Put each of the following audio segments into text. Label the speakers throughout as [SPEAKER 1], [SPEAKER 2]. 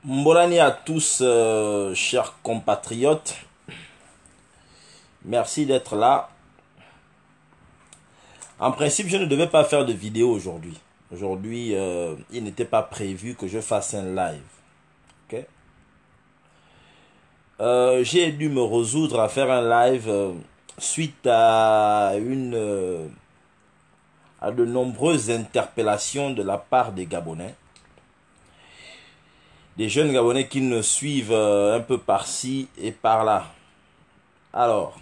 [SPEAKER 1] Mbolani à tous, chers compatriotes. Merci d'être là. En principe, je ne devais pas faire de vidéo aujourd'hui. Aujourd'hui, il n'était pas prévu que je fasse un live. Ok. J'ai dû me résoudre à faire un live suite à à de nombreuses interpellations de la part des Gabonais. Des jeunes Gabonais qui nous suivent un peu par-ci et par-là. Alors,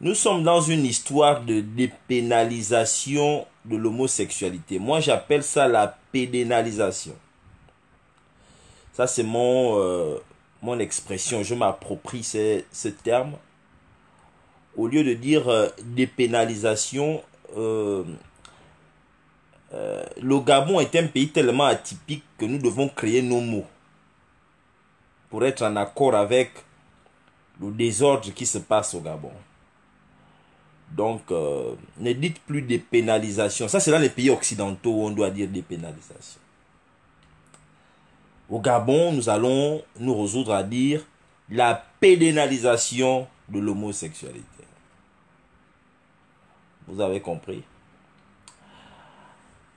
[SPEAKER 1] nous sommes dans une histoire de dépénalisation de l'homosexualité. Moi, j'appelle ça la pédénalisation. Ça, c'est mon expression. Je m'approprie ce terme. Au lieu de dire dépénalisation, le Gabon est un pays tellement atypique que nous devons créer nos mots pour être en accord avec le désordre qui se passe au Gabon. Donc, ne dites plus dépénalisation. Ça, c'est dans les pays occidentaux où on doit dire dépénalisation. Au Gabon, nous allons nous résoudre à dire la pédénalisation de l'homosexualité. Vous avez compris?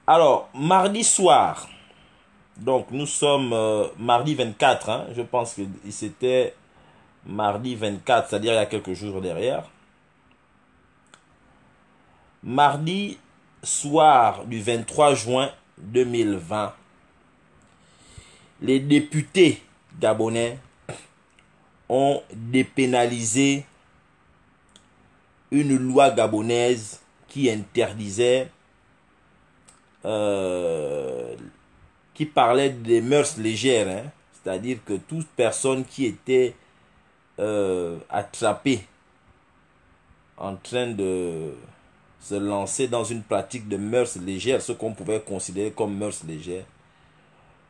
[SPEAKER 1] Alors, mardi soir, donc nous sommes mardi 24, hein, je pense que c'était mardi 24, c'est-à-dire il y a quelques jours derrière. Mardi soir du 23 juin 2020, les députés gabonais ont dépénalisé une loi gabonaise qui interdisait, qui parlait des mœurs légères, hein, c'est-à-dire que toute personne qui était attrapée en train de se lancer dans une pratique de mœurs légères, ce qu'on pouvait considérer comme mœurs légères,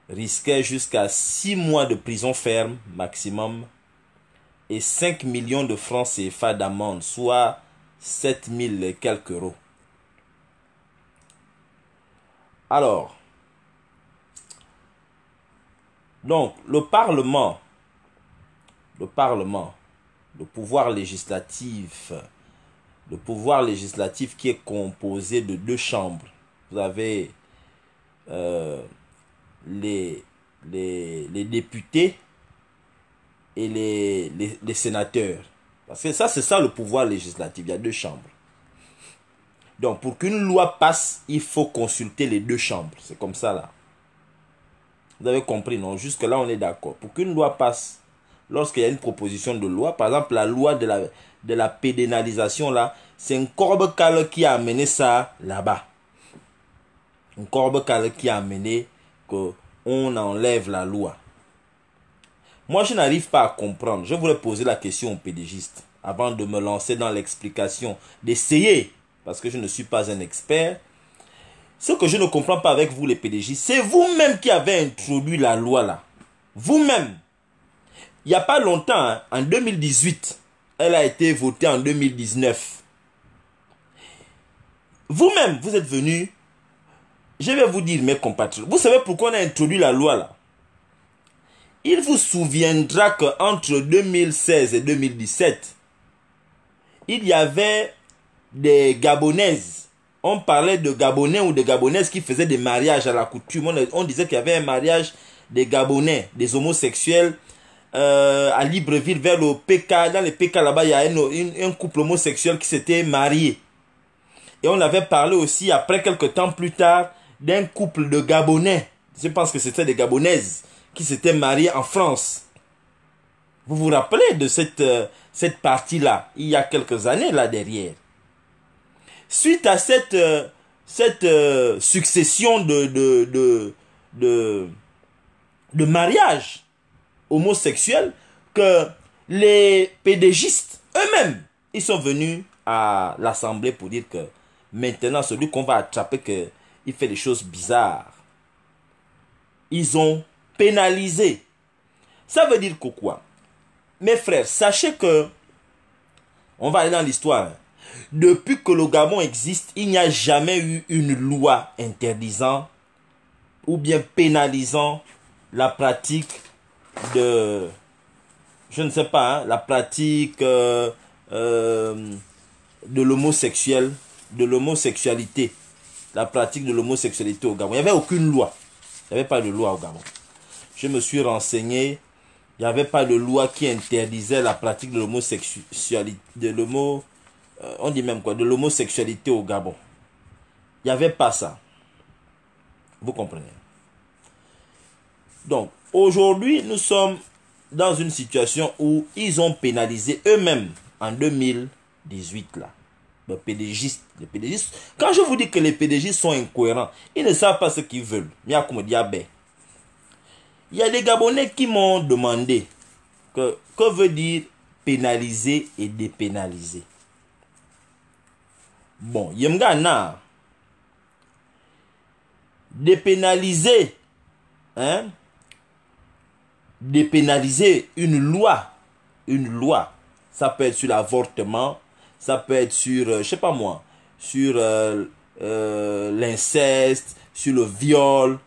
[SPEAKER 1] risquait jusqu'à 6 mois de prison ferme maximum et 5 millions de francs CFA d'amende, soit 7000 et quelques euros. Alors, donc le Parlement, le pouvoir législatif qui est composé de 2 chambres. Vous avez les députés et les sénateurs. Parce que ça, c'est ça le pouvoir législatif. Il y a 2 chambres. Donc, pour qu'une loi passe, il faut consulter les 2 chambres. C'est comme ça, là. Vous avez compris, non? Jusque-là, on est d'accord. Pour qu'une loi passe, lorsqu'il y a une proposition de loi, par exemple, la loi de la pédénalisation, là, c'est un corbe-cale qui a amené ça là-bas. Un corbe-cale qui a amené qu'on enlève la loi. Moi, je n'arrive pas à comprendre. Je voulais poser la question aux pédégistes avant de me lancer dans l'explication, d'essayer, parce que je ne suis pas un expert. Ce que je ne comprends pas avec vous, les pédégistes, c'est vous-même qui avez introduit la loi là. Vous-même. Il n'y a pas longtemps, hein, en 2018, elle a été votée en 2019. Vous-même, vous êtes venus. Je vais vous dire, mes compatriotes, vous savez pourquoi on a introduit la loi là? Il vous souviendra qu'entre 2016 et 2017, il y avait des Gabonaises. On parlait de Gabonais ou de Gabonaises qui faisaient des mariages à la coutume. On disait qu'il y avait un mariage des Gabonais, des homosexuels à Libreville, vers le PK. Dans les PK là-bas, il y a un couple homosexuel qui s'était marié. Et on avait parlé aussi, après quelques temps plus tard, d'un couple de Gabonais. Je pense que c'était des Gabonaises qui s'étaient mariées en France. Vous vous rappelez de cette partie-là, il y a quelques années là derrière. Suite à cette succession de mariages homosexuels, que les pédégistes eux-mêmes, ils sont venus à l'Assemblée pour dire que maintenant, celui qu'on va attraper, qu'il fait des choses bizarres. Ils ont pénalisé. Ça veut dire que quoi? Mes frères, sachez que, on va aller dans l'histoire. Depuis que le Gabon existe, il n'y a jamais eu une loi interdisant ou bien pénalisant la pratique de, je ne sais pas, hein, la pratique de l'homosexualité, la pratique de l'homosexualité au Gabon. Il n'y avait aucune loi. Il n'y avait pas de loi au Gabon. Je me suis renseigné, il n'y avait pas de loi qui interdisait la pratique de l'homosexualité, on dit même quoi, de l'homosexualité au Gabon. Il n'y avait pas ça. Vous comprenez? Donc, aujourd'hui, nous sommes dans une situation où ils ont pénalisé eux-mêmes en 2018 là. Les PDGistes. Quand je vous dis que les PDGistes sont incohérents, ils ne savent pas ce qu'ils veulent. Il y a des Gabonais qui m'ont demandé que veut dire pénaliser et dépénaliser. Bon, Yemgana, dépénaliser, hein, dépénaliser une loi, ça peut être sur l'avortement, ça peut être sur, je sais pas moi, sur l'inceste, sur le viol,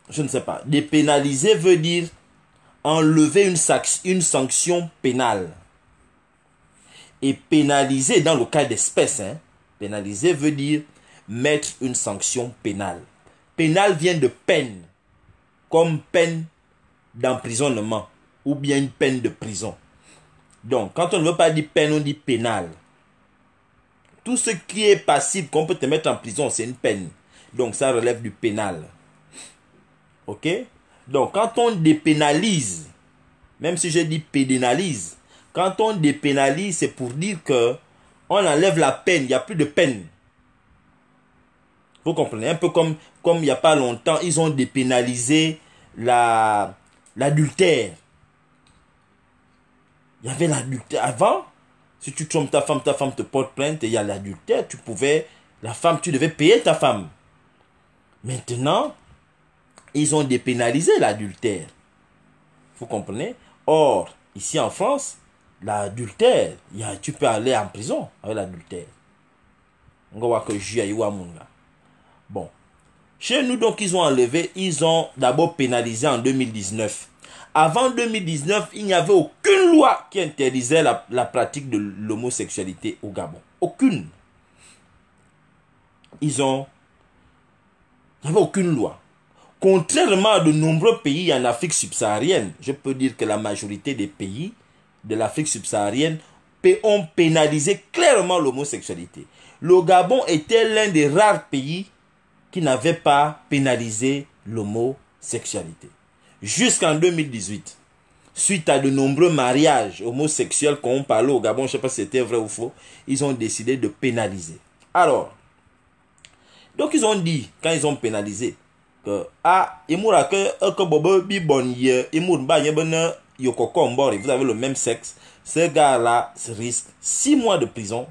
[SPEAKER 1] je ne sais pas. Dépénaliser veut dire enlever une sanction pénale. Et pénaliser dans le cas d'espèce, hein, pénaliser veut dire mettre une sanction pénale. Pénal vient de peine, comme peine d'emprisonnement ou bien une peine de prison. Donc, quand on ne veut pas dire peine, on dit pénal. Tout ce qui est passible qu'on peut te mettre en prison, c'est une peine. Donc, ça relève du pénal. Ok? Donc, quand on dépénalise, même si je dis pénalise, quand on dépénalise, c'est pour dire que on enlève la peine, il n'y a plus de peine. Vous comprenez? Un peu comme il n'y a pas longtemps, ils ont dépénalisé l'adultère. Il y avait l'adultère. Avant, si tu trompes ta femme te porte plainte et il y a l'adultère, tu devais payer ta femme. Maintenant, ils ont dépénalisé l'adultère. Vous comprenez? Or, ici en France, l'adultère, tu peux aller en prison avec l'adultère. Bon. Chez nous, donc, ils ont d'abord pénalisé en 2019. Avant 2019, il n'y avait aucune loi qui interdisait la pratique de l'homosexualité au Gabon. Aucune. Il n'y avait aucune loi. Contrairement à de nombreux pays en Afrique subsaharienne, je peux dire que la majorité des pays de l'Afrique subsaharienne ont pénalisé clairement l'homosexualité. Le Gabon était l'un des rares pays qui n'avait pas pénalisé l'homosexualité. Jusqu'en 2018, suite à de nombreux mariages homosexuels qu'on parlait au Gabon, je ne sais pas si c'était vrai ou faux, ils ont décidé de pénaliser. Alors, donc ils ont dit, quand ils ont pénalisé, que vous avez le même sexe, ce gars-là risque 6 mois de prison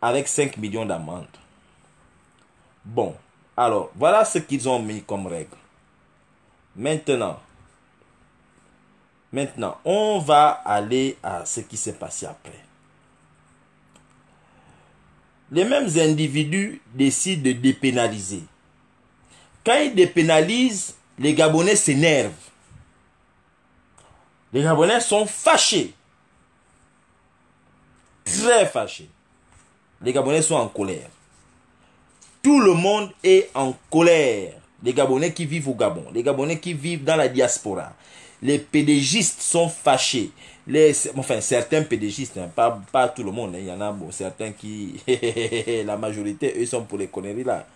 [SPEAKER 1] avec 5 millions d'amendes. Bon, alors, voilà ce qu'ils ont mis comme règle. Maintenant, on va aller à ce qui s'est passé après. Les mêmes individus décident de dépénaliser. Quand ils dépénalisent, les Gabonais s'énervent. Les Gabonais sont fâchés. Très fâchés. Les Gabonais sont en colère. Tout le monde est en colère. Les Gabonais qui vivent au Gabon, les Gabonais qui vivent dans la diaspora. Les pédégistes sont fâchés. Certains pédégistes, hein, pas tout le monde. Hein, il y en a certains qui... la majorité, eux, sont pour les conneries là.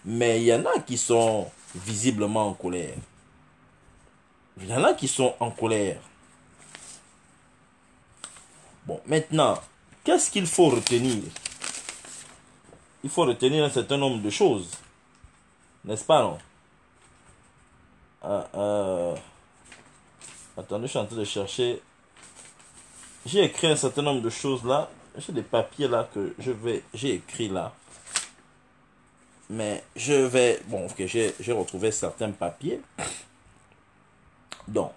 [SPEAKER 1] Mais il y en a qui sont visiblement en colère. Il y en a qui sont en colère. Bon, maintenant, qu'est-ce qu'il faut retenir? Il faut retenir un certain nombre de choses. N'est-ce pas, non? Attendez, je suis en train de chercher. J'ai écrit un certain nombre de choses là. J'ai des papiers là que j'ai écrit là. Mais je vais... Bon, ok, j'ai retrouvé certains papiers. Donc,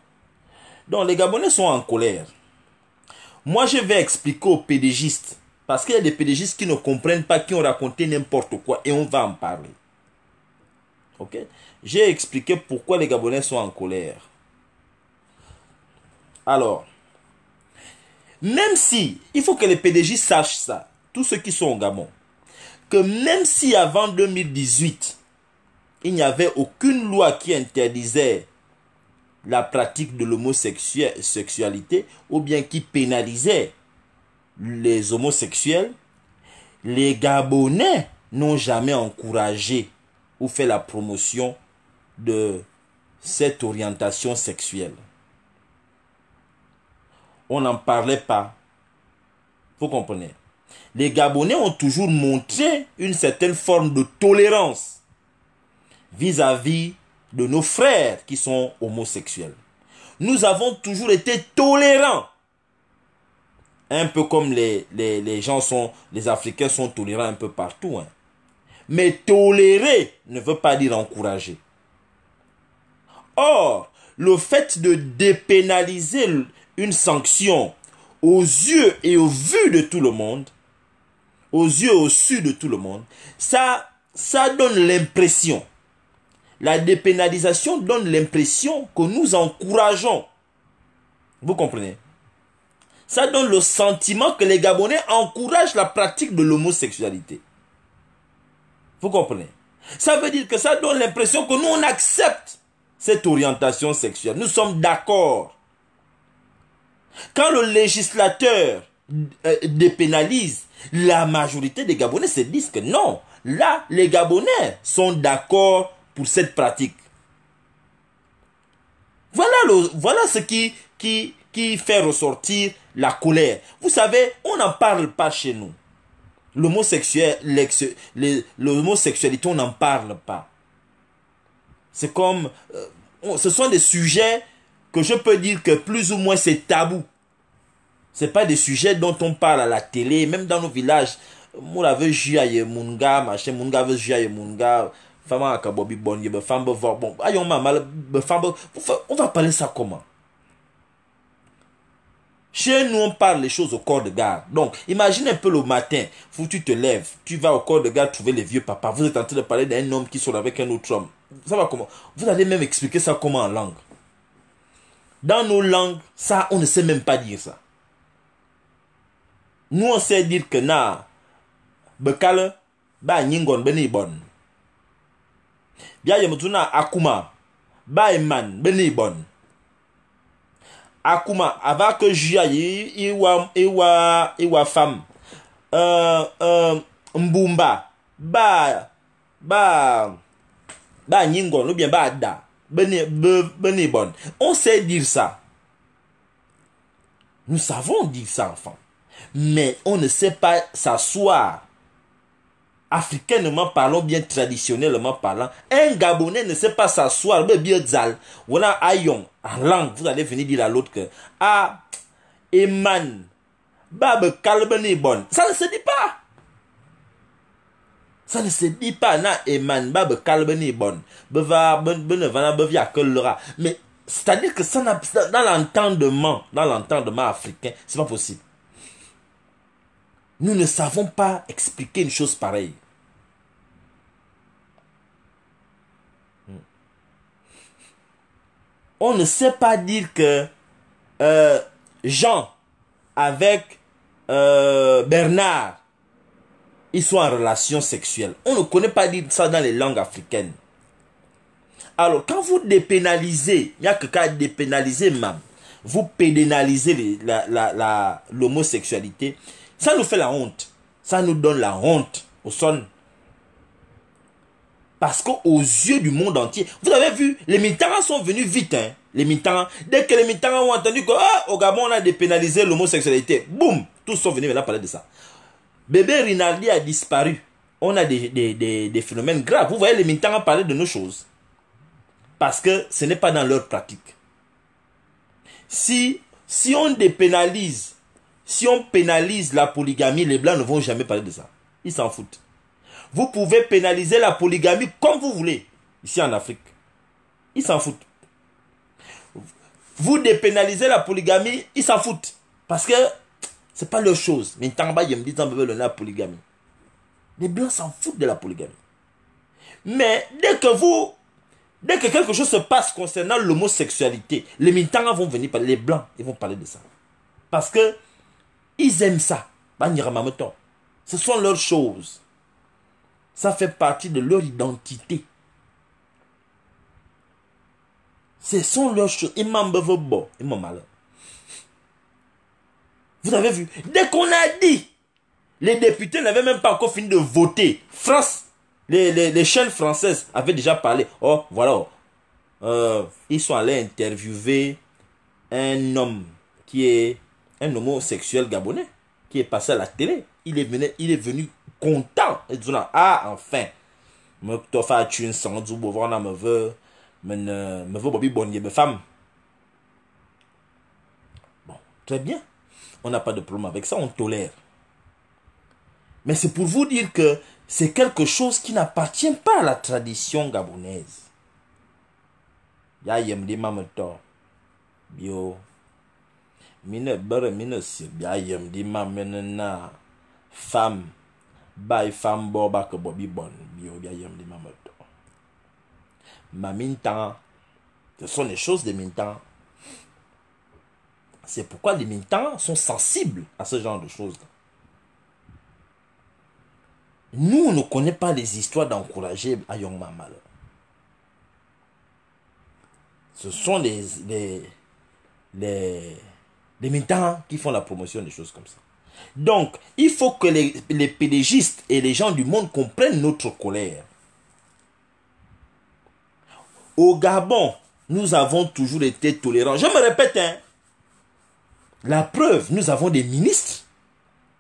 [SPEAKER 1] les Gabonais sont en colère. Moi, je vais expliquer aux pédégistes. Parce qu'il y a des pédégistes qui ne comprennent pas, qui ont raconté n'importe quoi. Et on va en parler. Ok? J'ai expliqué pourquoi les Gabonais sont en colère. Alors, même si, il faut que les PDJ sachent ça, tous ceux qui sont au Gabon, que même si avant 2018, il n'y avait aucune loi qui interdisait la pratique de l'homosexualité ou bien qui pénalisait les homosexuels, les Gabonais n'ont jamais encouragé ou fait la promotion de cette orientation sexuelle. On n'en parlait pas. Vous comprenez? Les Gabonais ont toujours montré une certaine forme de tolérance vis-à-vis de nos frères qui sont homosexuels. Nous avons toujours été tolérants. Un peu comme les Africains sont tolérants un peu partout. Hein. Mais tolérer ne veut pas dire encourager. Or, le fait de dépénaliser une sanction aux yeux et au vu de tout le monde, aux yeux et au su de tout le monde, ça donne l'impression, la dépénalisation donne l'impression que nous encourageons. Vous comprenez? Ça donne le sentiment que les Gabonais encouragent la pratique de l'homosexualité. Vous comprenez? Ça veut dire que ça donne l'impression que nous, on accepte cette orientation sexuelle. Nous sommes d'accord. Quand le législateur dépénalise, la majorité des Gabonais se disent que non, là, les Gabonais sont d'accord pour cette pratique. Voilà ce qui fait ressortir la colère. Vous savez, on n'en parle pas chez nous. L'homosexualité, on n'en parle pas. C'est comme... ce sont des sujets que je peux dire que plus ou moins c'est tabou. Ce n'est pas des sujets dont on parle à la télé, même dans nos villages. Moula veut jouer à Munga, machin, Munga veut jouer à Munga, femme à Kabobi bon, femme veut voir bon. On va parler ça comment? Chez nous, on parle les choses au corps de garde. Donc, imagine un peu le matin, tu te lèves, tu vas au corps de garde trouver les vieux papas. Vous êtes en train de parler d'un homme qui sort avec un autre homme. Ça va comment? Vous allez même expliquer ça comment en langue. Dans nos langues, ça, on ne sait même pas dire ça. Nous, on sait dire que na, bekale, ba nyingon beni bon. Bia yemutuna akuma, ba eman beni bon. Akuma, avant que j'aille, iwa femme. Mbumba, ba nyingon, ou bien ba da, beni bon. On sait dire ça. Nous savons dire ça, enfant. Mais on ne sait pas s'asseoir. Africainement parlant, bien traditionnellement parlant, un Gabonais ne sait pas s'asseoir. Voilà, ayon, en langue, vous allez venir dire à l'autre que ah, Eman, Babe Kalbeni bon. Ça ne se dit pas. Ça ne se dit pas. Na Eman, Babe Kalbeni bon. Mais c'est-à-dire que ça dans l'entendement africain, c'est pas possible. Nous ne savons pas expliquer une chose pareille. On ne sait pas dire que Jean avec Bernard, ils sont en relation sexuelle. On ne connaît pas dire ça dans les langues africaines. Alors, quand vous dépénalisez, il n'y a que qu'à dépénaliser même, vous pénalisez l'homosexualité, ça nous fait la honte. Ça nous donne la honte au son. Parce qu'aux yeux du monde entier, vous avez vu, les militants sont venus vite. Hein, les militants, dès que les militants ont entendu qu'au Gabon, on a dépénalisé l'homosexualité, boum, tous sont venus maintenant parler de ça. Bébé Rinaldi a disparu. On a des phénomènes graves. Vous voyez, les militants ont parlé de nos choses. Parce que ce n'est pas dans leur pratique. Si on dépénalise, si on pénalise la polygamie, les Blancs ne vont jamais parler de ça. Ils s'en foutent. Vous pouvez pénaliser la polygamie comme vous voulez, ici en Afrique. Ils s'en foutent. Vous dépénalisez la polygamie, ils s'en foutent. Parce que c'est pas leur chose. Mais tant bas, ils me disent la polygamie. Les Blancs s'en foutent de la polygamie. Mais dès que quelque chose se passe concernant l'homosexualité, les militants vont venir parler, les blancs, ils vont parler de ça. Parce que ils aiment ça. Ce sont leurs choses. Ça fait partie de leur identité. Ce sont leurs choses. Ils m'en veulent bon. Ils m'ont malheur. Vous avez vu? Dès qu'on a dit, les députés n'avaient même pas encore fini de voter. France, les chaînes françaises avaient déjà parlé. Oh, voilà. Ils sont allés interviewer un homme qui est un homosexuel gabonais qui est passé à la télé. Il est venu content. Et disant, ah, enfin. Me tofa tu une sang du bouvard me veut Bobby bonnier de femme. Bon, très bien. On n'a pas de problème avec ça, on tolère. Mais c'est pour vous dire que c'est quelque chose qui n'appartient pas à la tradition gabonaise. Ya yem di mameto. Bio. Mine bere mine sir. Ya yem di mamena femme. Bay femme boba que Bobby bon. Bio ya yem di mameto. Ma mintan. Ce sont les choses des mintans. C'est pourquoi les militants sont sensibles à ce genre de choses. Nous, on ne connaît pas les histoires d'encourager à Young Mamal. Ce sont les militants qui font la promotion des choses comme ça. Donc, il faut que les pédégistes et les gens du monde comprennent notre colère. Au Gabon, nous avons toujours été tolérants. Je me répète, hein. La preuve, nous avons des ministres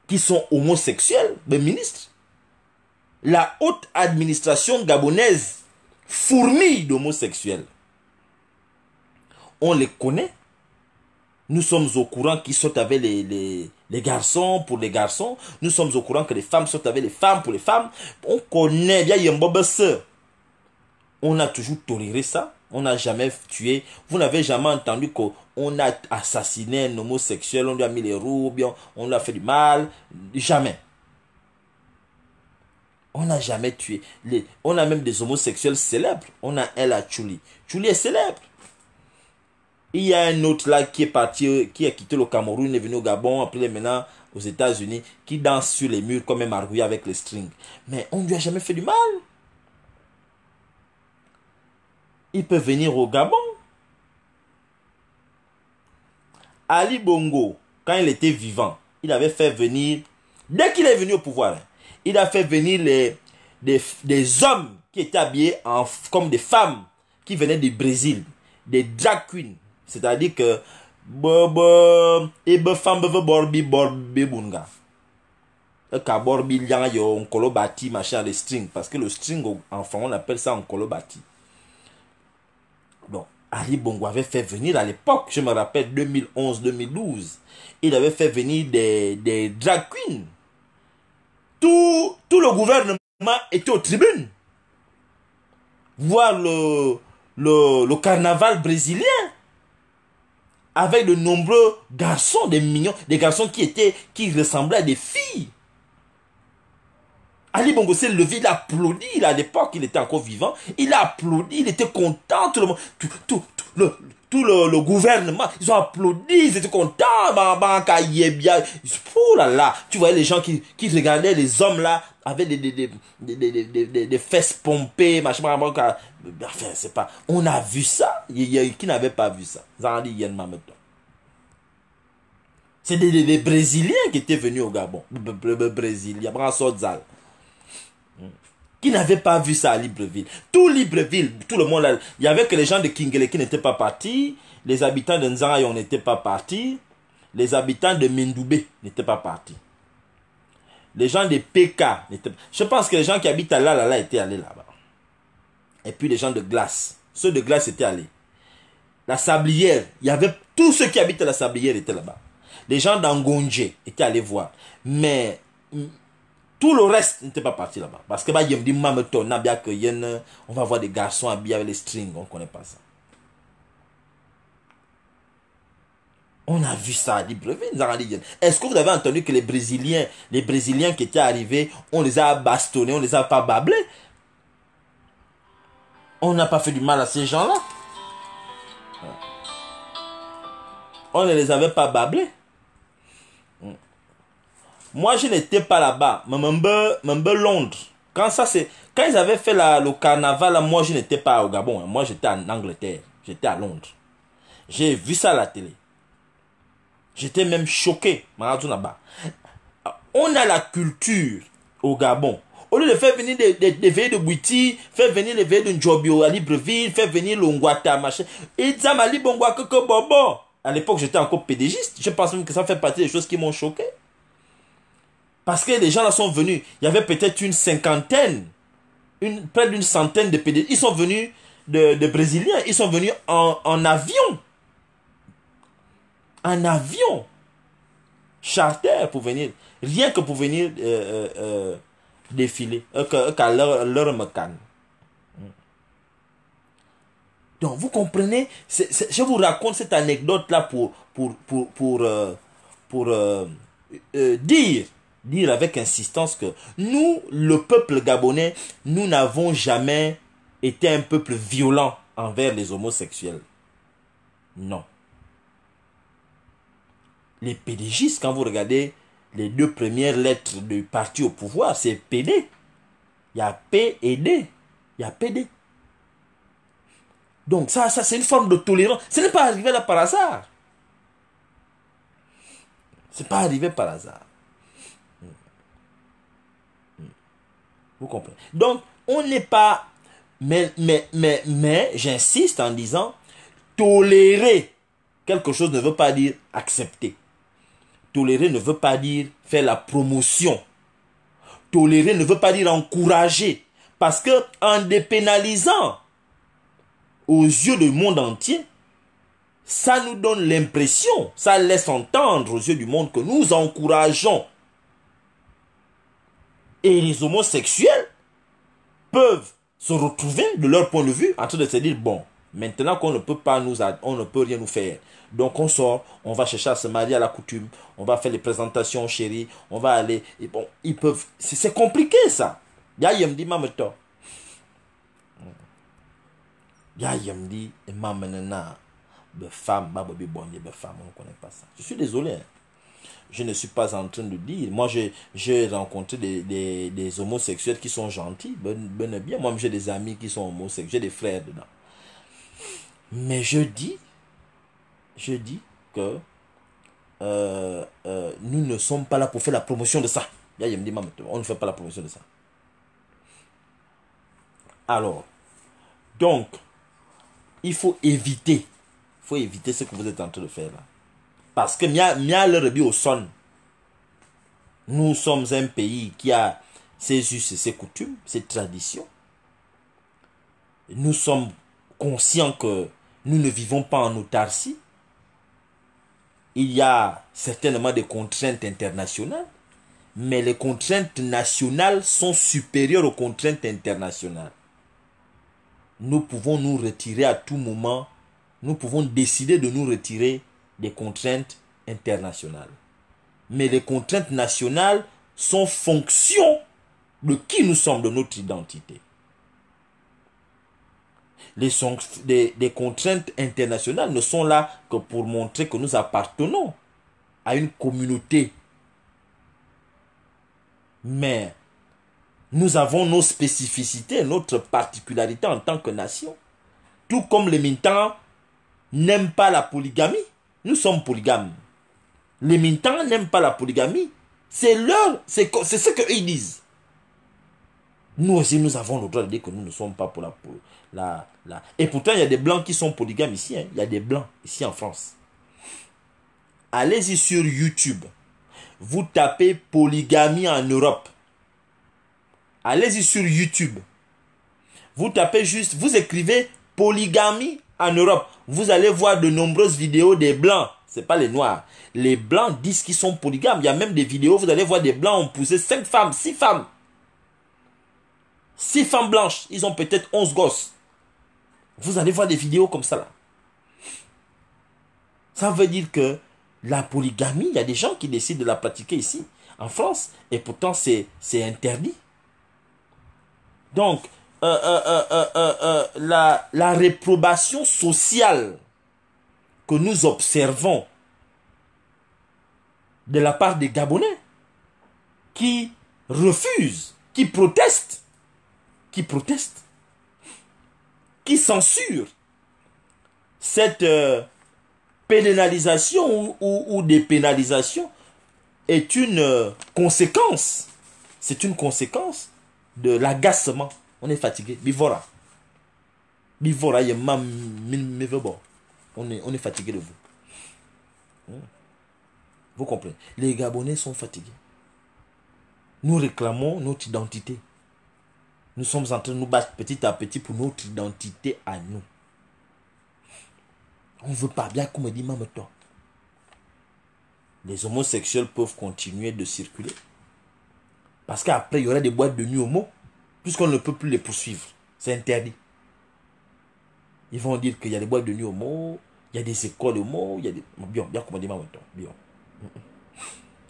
[SPEAKER 1] qui sont homosexuels, des ministres. La haute administration gabonaise fourmille d'homosexuels. On les connaît. Nous sommes au courant qu'ils sortent avec les garçons pour les garçons. Nous sommes au courant que les femmes sortent avec les femmes pour les femmes. On connaît bien Yembobe Sœur. On a toujours toléré ça. On n'a jamais tué. Vous n'avez jamais entendu qu'on a assassiné un homosexuel, on lui a mis les roues, bien, on lui a fait du mal. Jamais. On n'a jamais tué. On a même des homosexuels célèbres. On a un là, Chuli. Chuli est célèbre. Il y a un autre là qui est parti, qui a quitté le Cameroun, est venu au Gabon, après maintenant aux États-Unis, qui danse sur les murs comme un margouille avec les strings. Mais on ne lui a jamais fait du mal. Il peut venir au Gabon. Ali Bongo, quand il était vivant, il avait fait venir, dès qu'il est venu au pouvoir, il a fait venir des hommes qui étaient habillés comme des femmes qui venaient du Brésil, des drag queens. C'est-à-dire que parce que le string en français on appelle ça un kolobati. Donc, Ali Bongo avait fait venir à l'époque, je me rappelle 2011-2012, il avait fait venir des drag queens. Tout le gouvernement était aux tribunes. Voir le carnaval brésilien. Avec de nombreux garçons, des mignons, des garçons qui ressemblaient à des filles. Ali Bongo s'est levé, il a applaudi, à l'époque, il était encore vivant, il a applaudi, il était content, tout le monde, tout le gouvernement, ils ont applaudi, ils étaient contents, oh là là, tu voyais les gens qui regardaient les hommes là, avec des fesses pompées, machin, enfin, c'est pas, on a vu ça, qui n'avait pas vu ça, c'est des Brésiliens qui étaient venus au Gabon, Brésiliens, qui n'avaient pas vu ça à Libreville. Tout Libreville, tout le monde là, il y avait que les gens de Kingele qui n'étaient pas partis, les habitants de Nzangayon n'étaient pas partis, les habitants de Mindoubé n'étaient pas partis. Les gens de PK n'étaient pas... Je pense que les gens qui habitent à là étaient allés là-bas. Et puis les gens de Glace, ceux de Glace étaient allés. La Sablière, il y avait tous ceux qui habitent à la Sablière étaient là-bas. Les gens d'Angonje étaient allés voir. Mais tout le reste n'était pas parti là-bas. Parce que on va voir des garçons habillés avec les strings. On ne connaît pas ça. On a vu ça à Libreville. Est-ce que vous avez entendu que les Brésiliens qui étaient arrivés, on les a bastonnés, on les a pas bablés? On n'a pas fait du mal à ces gens-là. On ne les avait pas bâblés. Moi, je n'étais pas là-bas. Même Londres. Quand ils avaient fait le carnaval, là, moi, je n'étais pas au Gabon. Moi, j'étais en Angleterre. J'étais à Londres. J'ai vu ça à la télé. J'étais même choqué. On a la culture au Gabon. Au lieu de faire venir des veillées de Bouiti, faire venir les veillées de Njobio à Libreville, faire venir le Ngwata, machin. Et ça m'a dit, bon, bobo. À l'époque, j'étais encore pédégiste. Je pense même que ça fait partie des choses qui m'ont choqué. Parce que les gens là sont venus. Il y avait peut-être une cinquantaine, près d'une centaine de pédégistes. Ils sont venus de Brésiliens. Ils sont venus en avion. En avion. Charter pour venir. Rien que pour venir défiler. Qu'à leur mecane. Donc vous comprenez, je vous raconte cette anecdote là pour dire avec insistance que nous, le peuple gabonais, nous n'avons jamais été un peuple violent envers les homosexuels. Non. Les pédégistes, quand vous regardez les deux premières lettres du parti au pouvoir, c'est PD. Il y a P et D. Il y a PD. Donc ça c'est une forme de tolérance. Ce n'est pas arrivé là par hasard. C'est pas arrivé par hasard. Vous comprenez? Donc, on n'est pas... Mais j'insiste en disant, tolérer quelque chose ne veut pas dire accepter. Tolérer ne veut pas dire faire la promotion. Tolérer ne veut pas dire encourager. Parce que en dépénalisant aux yeux du monde entier, ça nous donne l'impression, ça laisse entendre aux yeux du monde que nous encourageons. Et les homosexuels peuvent se retrouver de leur point de vue en train de se dire, bon, maintenant qu'on ne peut pas on ne peut rien nous faire. Donc on sort, on va chercher à se marier à la coutume, on va faire les présentations chérie, on va aller, et bon, ils peuvent, c'est compliqué ça. Ya yem di mameto. Ya yem di mamenena, be femme, babi bonye, be femme, on ne connaît pas ça. Je suis désolé. Hein. Je ne suis pas en train de dire. Moi, j'ai rencontré des homosexuels qui sont gentils. Ben bien. Moi, j'ai des amis qui sont homosexuels. J'ai des frères dedans. Mais je dis que nous ne sommes pas là pour faire la promotion de ça. On ne fait pas la promotion de ça. Alors, donc, il faut éviter ce que vous êtes en train de faire là. Parce que nous sommes un pays qui a ses us et ses coutumes, ses traditions. Nous sommes conscients que nous ne vivons pas en autarcie. Il y a certainement des contraintes internationales, mais les contraintes nationales sont supérieures aux contraintes internationales. Nous pouvons nous retirer à tout moment. Nous pouvons décider de nous retirer des contraintes internationales. Mais les contraintes nationales sont fonction de qui nous sommes, de notre identité. Les contraintes internationales ne sont là que pour montrer que nous appartenons à une communauté. Mais nous avons nos spécificités, notre particularité en tant que nation. Tout comme les Mintans n'aiment pas la polygamie. Nous sommes polygames. Les Mintans n'aiment pas la polygamie. C'est ce qu'ils disent. Nous aussi, nous avons le droit de dire que nous ne sommes pas pour la. Et pourtant, il y a des blancs qui sont polygames ici. Hein. Il y a des blancs ici en France. Allez-y sur YouTube. Vous tapez polygamie en Europe. Allez-y sur YouTube. Vous tapez juste, vous écrivez polygamie en Europe. Vous allez voir de nombreuses vidéos des blancs. Ce n'est pas les noirs. Les blancs disent qu'ils sont polygames. Il y a même des vidéos, vous allez voir des blancs ont poussé 5 femmes, 6 femmes. 6 femmes blanches. Ils ont peut-être 11 gosses. Vous allez voir des vidéos comme ça là. Ça veut dire que la polygamie, il y a des gens qui décident de la pratiquer ici, en France. Et pourtant, c'est interdit. Donc, la réprobation sociale que nous observons de la part des Gabonais qui refusent, qui protestent, qui censurent cette pénalisation ou dépénalisation est une conséquence. C'est une conséquence de l'agacement. On est fatigué. Bivora. Bivora, on est fatigué de vous. Vous comprenez? Les Gabonais sont fatigués. Nous réclamons notre identité. Nous sommes en train de nous battre petit à petit pour notre identité à nous. On ne veut pas, bien comme dit Mameto. Les homosexuels peuvent continuer de circuler. Parce qu'après, il y aura des boîtes de nuit homo, puisqu'on ne peut plus les poursuivre. C'est interdit. Ils vont dire qu'il y a des boîtes de nuit homo, il y a des écoles homo, il y a des... Bien comme dit Mameto. Bien.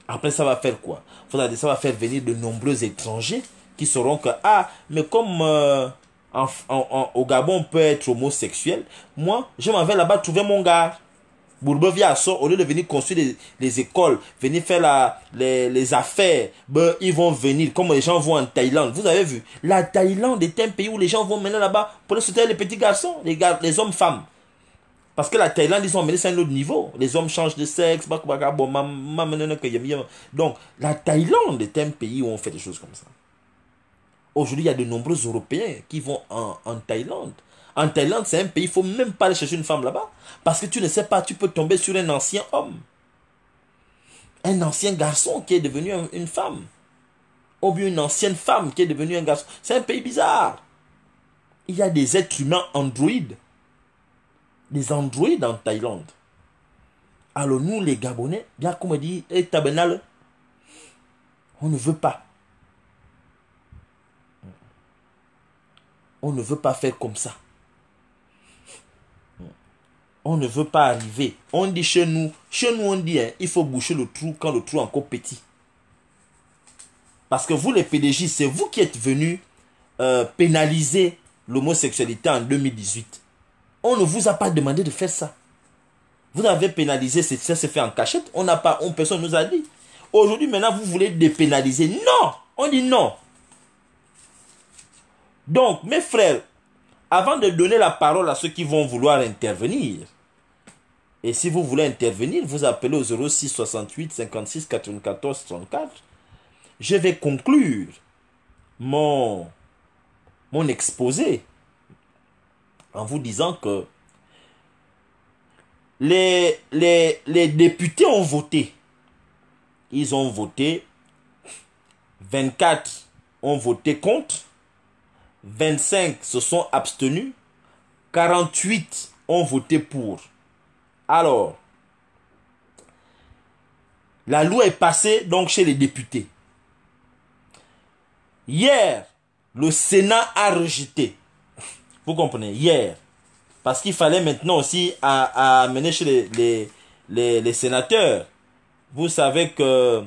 [SPEAKER 1] Après, ça va faire quoi? Ça va faire venir de nombreux étrangers qui sauront que, ah, mais comme au Gabon, on peut être homosexuel, moi, je m'en vais là-bas trouver mon gars. Bourbe via ça, au lieu de venir construire les écoles, venir faire les affaires, ben, ils vont venir, comme les gens vont en Thaïlande. Vous avez vu, la Thaïlande est un pays où les gens vont maintenant là-bas pour soutenir les petits garçons, les hommes-femmes. Parce que la Thaïlande, ils ont mené ça à un autre niveau. Les hommes changent de sexe. Donc, la Thaïlande est un pays où on fait des choses comme ça. Aujourd'hui, il y a de nombreux Européens qui vont en Thaïlande. En Thaïlande, c'est un pays, il ne faut même pas aller chercher une femme là-bas. Parce que tu ne sais pas, tu peux tomber sur un ancien homme. Un ancien garçon qui est devenu une femme. Ou bien une ancienne femme qui est devenue un garçon. C'est un pays bizarre. Il y a des êtres humains androïdes. Des androïdes en Thaïlande. Alors nous, les Gabonais, bien comme on dit, on ne veut pas. On ne veut pas faire comme ça. On ne veut pas arriver. On dit chez nous on dit, hein, il faut boucher le trou quand le trou est encore petit. Parce que vous, les PDJ, c'est vous qui êtes venus pénaliser l'homosexualité en 2018. On ne vous a pas demandé de faire ça. Vous avez pénalisé, ça s'est fait en cachette. Personne ne nous a dit. Aujourd'hui, maintenant, vous voulez dépénaliser. Non! On dit non. Donc, mes frères, avant de donner la parole à ceux qui vont vouloir intervenir, et si vous voulez intervenir, vous appelez au 06 68 56 94 34. Je vais conclure mon exposé en vous disant que les députés ont voté. Ils ont voté. 24 ont voté contre. 25 se sont abstenus. 48 ont voté pour. Alors, la loi est passée donc chez les députés. Hier, le Sénat a rejeté. Vous comprenez? Hier. Parce qu'il fallait maintenant aussi amener chez les sénateurs. Vous savez que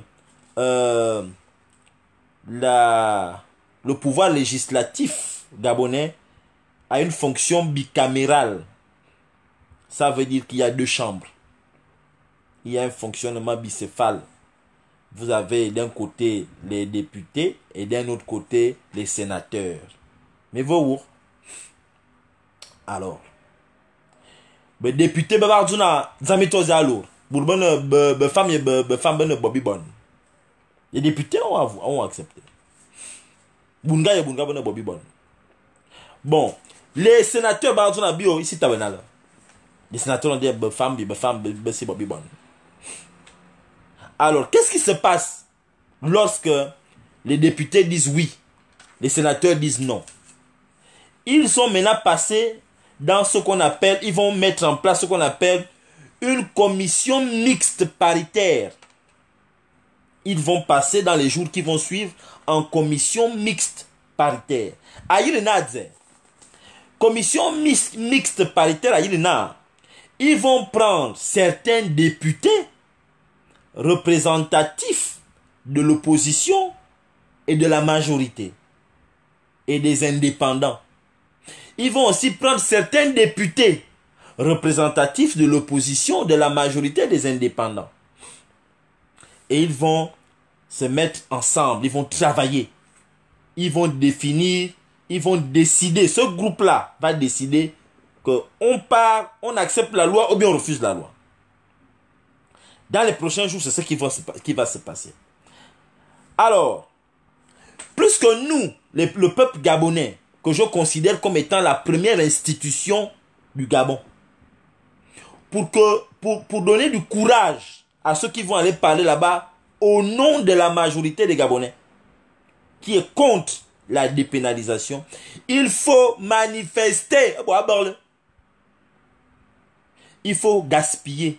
[SPEAKER 1] le pouvoir législatif gabonais a une fonction bicamérale. Ça veut dire qu'il y a deux chambres. Il y a un fonctionnement bicéphale. Vous avez d'un côté les députés et d'un autre côté les sénateurs. Mais vous, alors, les députés, les députés ont accepté. Bon, les sénateurs, ici, les sénateurs ont dit alors, qu'est-ce qui se passe lorsque les députés disent oui, les sénateurs disent non? Ils sont maintenant passés dans ce qu'on appelle, ils vont mettre en place ce qu'on appelle une commission mixte paritaire. Ils vont passer dans les jours qui vont suivre en commission mixte paritaire. Commission mixte paritaire, ils vont prendre certains députés représentatifs de l'opposition et de la majorité. et des indépendants. Ils vont aussi prendre certains députés représentatifs de l'opposition, de la majorité des indépendants. Et ils vont se mettre ensemble, ils vont travailler. Ils vont définir, ils vont décider, ce groupe-là va décider qu'on part, on accepte la loi ou bien on refuse la loi. Dans les prochains jours, c'est ce qui va se passer. Alors, plus que nous, le peuple gabonais, que je considère comme étant la première institution du Gabon, pour donner du courage à ceux qui vont aller parler là-bas au nom de la majorité des Gabonais, qui est contre la dépénalisation, il faut manifester. Il faut gaspiller.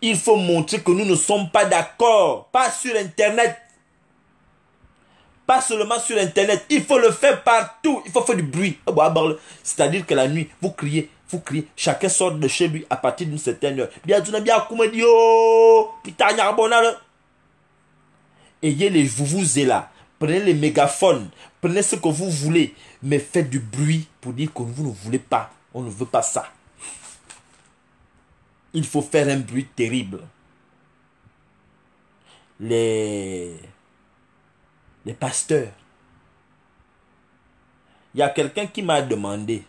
[SPEAKER 1] Il faut montrer que nous ne sommes pas d'accord. Pas sur Internet. Pas seulement sur Internet. Il faut le faire partout. Il faut faire du bruit. C'est-à-dire que la nuit, vous criez. Chacun sort de chez lui à partir d'une certaine heure. Ayez les vuvuzelas. Prenez les mégaphones. Prenez ce que vous voulez. Mais faites du bruit pour dire que vous ne voulez pas. On ne veut pas ça. Il faut faire un bruit terrible. Les pasteurs. Il y a quelqu'un qui m'a demandé.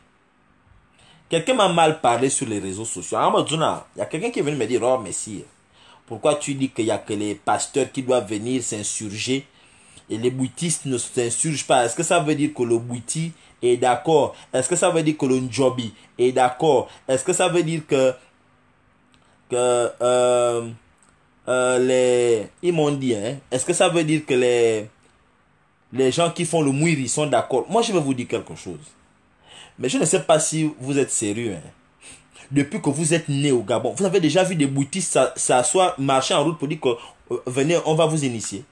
[SPEAKER 1] Quelqu'un m'a mal parlé sur les réseaux sociaux. Il y a quelqu'un qui est venu me dire, oh Messie, pourquoi tu dis qu'il n'y a que les pasteurs qui doivent venir s'insurger et les boutistes ne s'insurgent pas? Est-ce que ça veut dire que le bouti est d'accord? Est-ce que ça veut dire que le njobi est d'accord? Est-ce que ça veut dire que ils m'ont dit, est-ce que ça veut dire que les gens qui font le mouiri sont d'accord? Moi, je vais vous dire quelque chose. Mais je ne sais pas si vous êtes sérieux. Depuis que vous êtes né au Gabon, vous avez déjà vu des boutistes s'asseoir, marcher en route pour dire que venez, on va vous initier.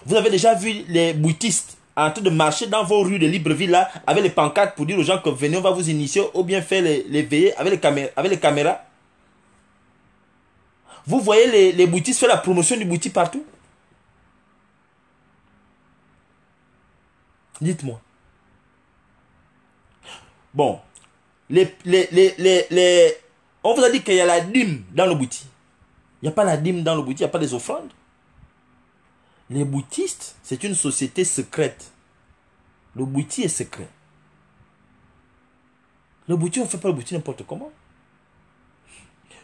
[SPEAKER 1] Vous avez déjà vu les boutistes en train de marcher dans vos rues de Libreville là, avec les pancartes pour dire aux gens que venez, on va vous initier, ou bien faire les veillées avec les caméras. Vous voyez les boutistes faire la promotion du bouti partout? Dites-moi. Bon. On vous a dit qu'il y a la dîme dans le bouti. Il n'y a pas la dîme dans le bouti, il n'y a pas les offrandes. Les boutistes, c'est une société secrète. Le bouti est secret. Le bouti, on ne fait pas le bouti n'importe comment.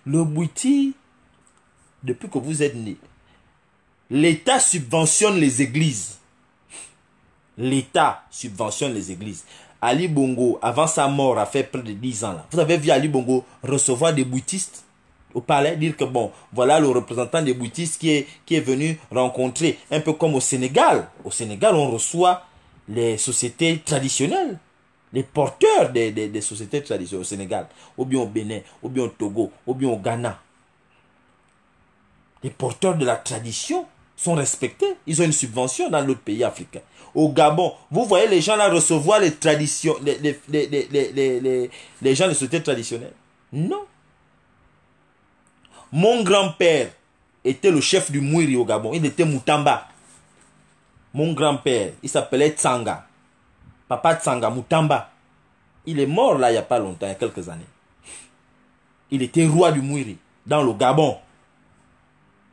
[SPEAKER 1] Le bouti, depuis que vous êtes né, l'État subventionne les églises. L'État subventionne les églises. Ali Bongo, avant sa mort, a fait près de 10 ans. Là. Vous avez vu Ali Bongo recevoir des boutistes au palais, dire que bon, voilà le représentant des boutistes qui est venu rencontrer, un peu comme au Sénégal. Au Sénégal, on reçoit les sociétés traditionnelles, les porteurs des sociétés traditionnelles au Sénégal, ou bien au Bénin, ou bien au Togo, ou bien au Ghana. Les porteurs de la tradition sont respectés. Ils ont une subvention dans l'autre pays africain. Au Gabon, vous voyez les gens là recevoir les traditions, les gens de société traditionnelle. Non. Mon grand-père était le chef du Mouiri au Gabon. Il était Moutamba. Mon grand-père, il s'appelait Tsanga. Papa Tsanga, Moutamba. Il est mort là il n'y a pas longtemps, il y a quelques années. Il était roi du Mouiri dans le Gabon.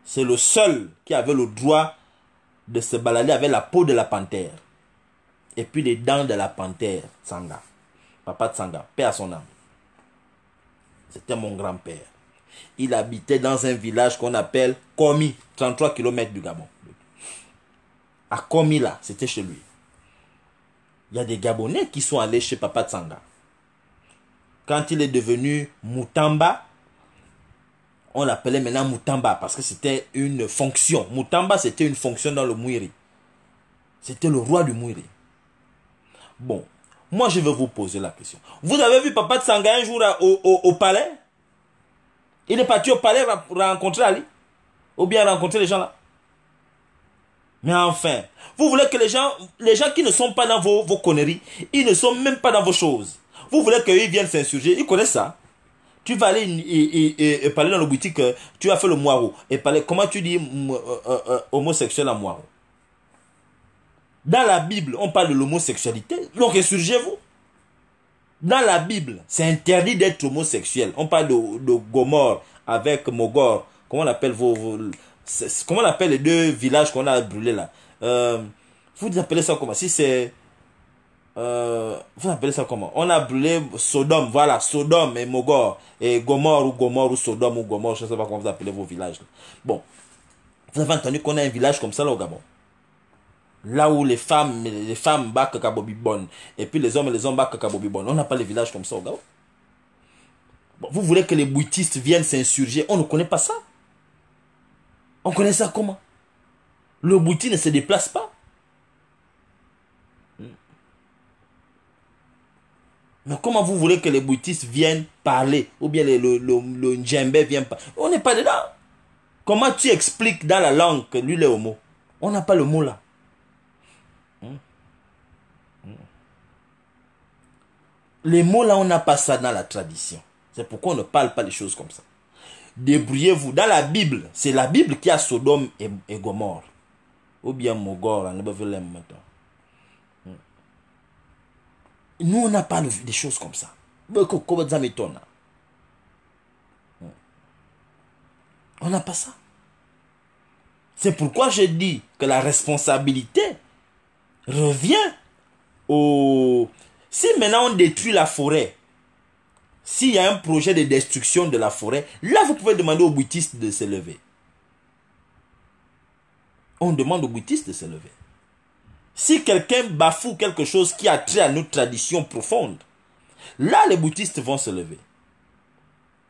[SPEAKER 1] C'est le seul qui avait le droit de se balader avec la peau de la panthère. Et puis les dents de la panthère, Tsanga. Papa Tsanga, paix à son âme. C'était mon grand-père. Il habitait dans un village qu'on appelle Komi, 33 km du Gabon. À Komi là, c'était chez lui. Il y a des Gabonais qui sont allés chez Papa Tsanga. Quand il est devenu Moutamba, on l'appelait maintenant Moutamba parce que c'était une fonction. Moutamba, c'était une fonction dans le Mouiri. C'était le roi du Mouiri. Bon, moi je vais vous poser la question. Vous avez vu Papa Tsanga un jour au palais? Il est parti au palais rencontrer Ali? Ou bien rencontrer les gens là? Mais enfin, vous voulez que les gens qui ne sont pas dans vos conneries, ils ne sont même pas dans vos choses. Vous voulez qu'ils viennent s'insurger, ils connaissent ça. Tu vas aller et parler dans le boutique, tu as fait le moiro. Et parler, comment tu dis homosexuel en moiro? Dans la Bible, on parle de l'homosexualité. Donc, insurgez-vous. Dans la Bible, c'est interdit d'être homosexuel. On parle de Gomorre avec Mogor. Comment on appelle comment on appelle les deux villages qu'on a brûlés là? Vous appelez ça comment? Si c'est... vous appelez ça comment? On a brûlé Sodome, voilà, Sodome et Mogor. Et Gomorre ou Sodome ou Gomorre, je ne sais pas comment vous appelez vos villages. Bon, vous avez entendu qu'on a un village comme ça là au Gabon. Là où les femmes back Kabobibon et puis les hommes back Kabobibon. On n'a pas les villages comme ça au Gabon. Bon, vous voulez que les bouddhistes viennent s'insurger? On ne connaît pas ça. On connaît ça comment? Le bouddhiste ne se déplace pas. Mais comment vous voulez que les bouddhistes viennent parler? Ou bien le djembé vient parler? On n'est pas dedans. Comment tu expliques dans la langue que lui est homo? On n'a pas le mot là. Les mots là, on n'a pas ça dans la tradition. C'est pourquoi on ne parle pas des choses comme ça. Débrouillez-vous. Dans la Bible, c'est la Bible qui a Sodome et Gomorre. Ou bien Mogor, là, maintenant. Nous, on n'a pas des choses comme ça. On n'a pas ça. C'est pourquoi je dis que la responsabilité revient au... Si maintenant on détruit la forêt, s'il y a un projet de destruction de la forêt, là vous pouvez demander aux bouddhistes de se lever. On demande aux bouddhistes de se lever. Si quelqu'un bafoue quelque chose qui a trait à notre tradition profonde, là les bouddhistes vont se lever.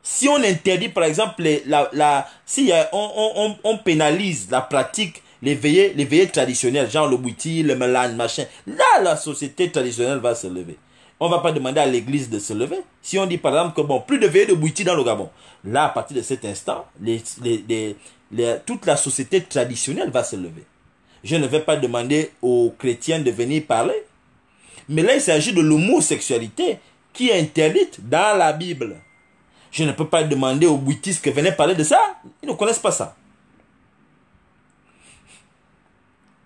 [SPEAKER 1] Si on interdit par exemple, si on pénalise la pratique, les veillées traditionnelles, genre le bouti, le melan, machin, là la société traditionnelle va se lever. On ne va pas demander à l'église de se lever. Si on dit par exemple que bon, plus de veillées de bouti dans le Gabon, là à partir de cet instant, toute la société traditionnelle va se lever. Je ne vais pas demander aux chrétiens de venir parler. Mais là il s'agit de l'homosexualité qui est interdite dans la Bible. Je ne peux pas demander aux bouddhistes que venez parler de ça. Ils ne connaissent pas ça.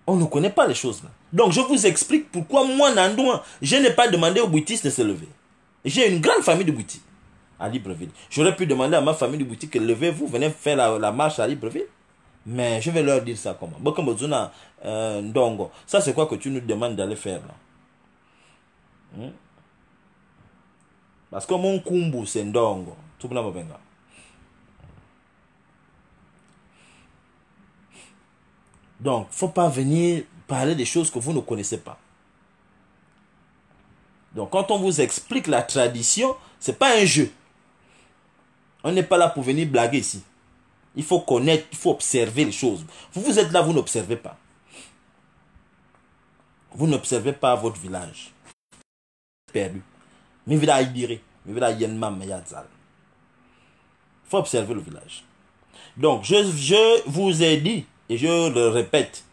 [SPEAKER 1] On ne connaît pas les choses là. Donc je vous explique pourquoi moi, Nandouan, je n'ai pas demandé aux bouddhistes de se lever. J'ai une grande famille de bouddhistes à Libreville. J'aurais pu demander à ma famille de bouddhistes que levez-vous, venez faire la marche à Libreville. Mais je vais leur dire ça comment. Ndongo. Ça c'est quoi que tu nous demandes d'aller faire là? Parce que mon kumbu c'est Ndongo. Tout le monde. Donc, il ne faut pas venir parler des choses que vous ne connaissez pas. Donc, quand on vous explique la tradition, ce n'est pas un jeu. On n'est pas là pour venir blaguer ici. Il faut connaître, il faut observer les choses. Vous êtes là, vous n'observez pas. Vous n'observez pas votre village. Perdu. Mais vous allez dire, il faut observer le village. Donc, je vous ai dit, et je le répète,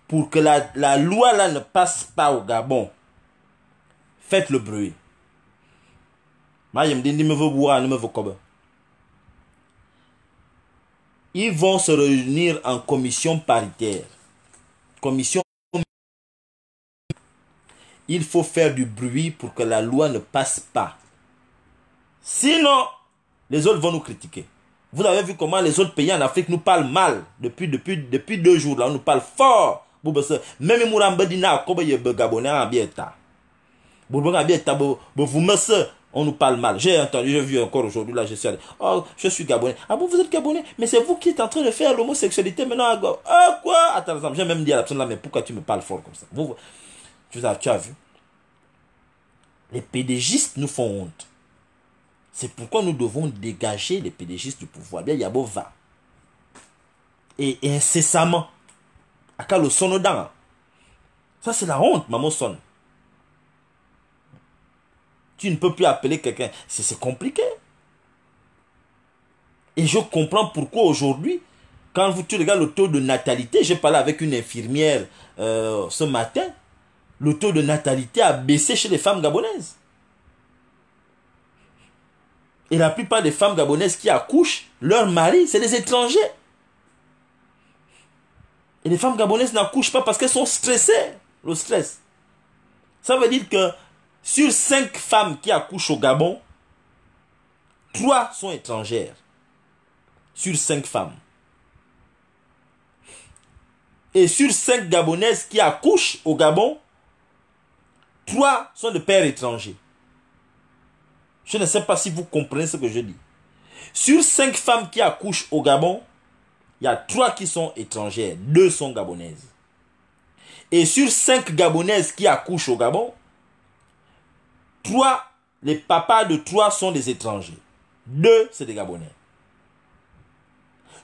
[SPEAKER 1] pour que la loi là ne passe pas au Gabon, faites le bruit. Ils vont se réunir en commission paritaire. Commission. Il faut faire du bruit pour que la loi ne passe pas. Sinon, les autres vont nous critiquer. Vous avez vu comment les autres pays en Afrique nous parlent mal. Depuis 2 jours, là, on nous parle fort. Même Mourambedina, on nous parle mal. J'ai entendu, j'ai vu encore aujourd'hui, là, je suis allé. Oh, je suis Gabonais. Ah bon, vous êtes Gabonais? Mais c'est vous qui êtes en train de faire l'homosexualité maintenant. Ah quoi? Attends, j'ai même dit à la personne là, mais pourquoi tu me parles fort comme ça? Tu as vu? Les pédégistes nous font honte. C'est pourquoi nous devons dégager les pédégistes du pouvoir. Bien, Yabo va. Et incessamment. Aka le sonodan. Ça, c'est la honte, maman sonne. Tu ne peux plus appeler quelqu'un. C'est compliqué. Et je comprends pourquoi aujourd'hui, quand tu regardes le taux de natalité, j'ai parlé avec une infirmière ce matin, le taux de natalité a baissé chez les femmes gabonaises. Et la plupart des femmes gabonaises qui accouchent, leurs maris, c'est des étrangers. Et les femmes gabonaises n'accouchent pas parce qu'elles sont stressées. Le stress. Ça veut dire que sur 5 femmes qui accouchent au Gabon, 3 sont étrangères. Sur 5 femmes. Et sur 5 Gabonaises qui accouchent au Gabon, 3 sont de pères étrangers. Je ne sais pas si vous comprenez ce que je dis. Sur 5 femmes qui accouchent au Gabon, il y a 3 qui sont étrangères, 2 sont gabonaises. Et sur 5 Gabonaises qui accouchent au Gabon, 3, les papas de 3 sont des étrangers. 2, c'est des Gabonais.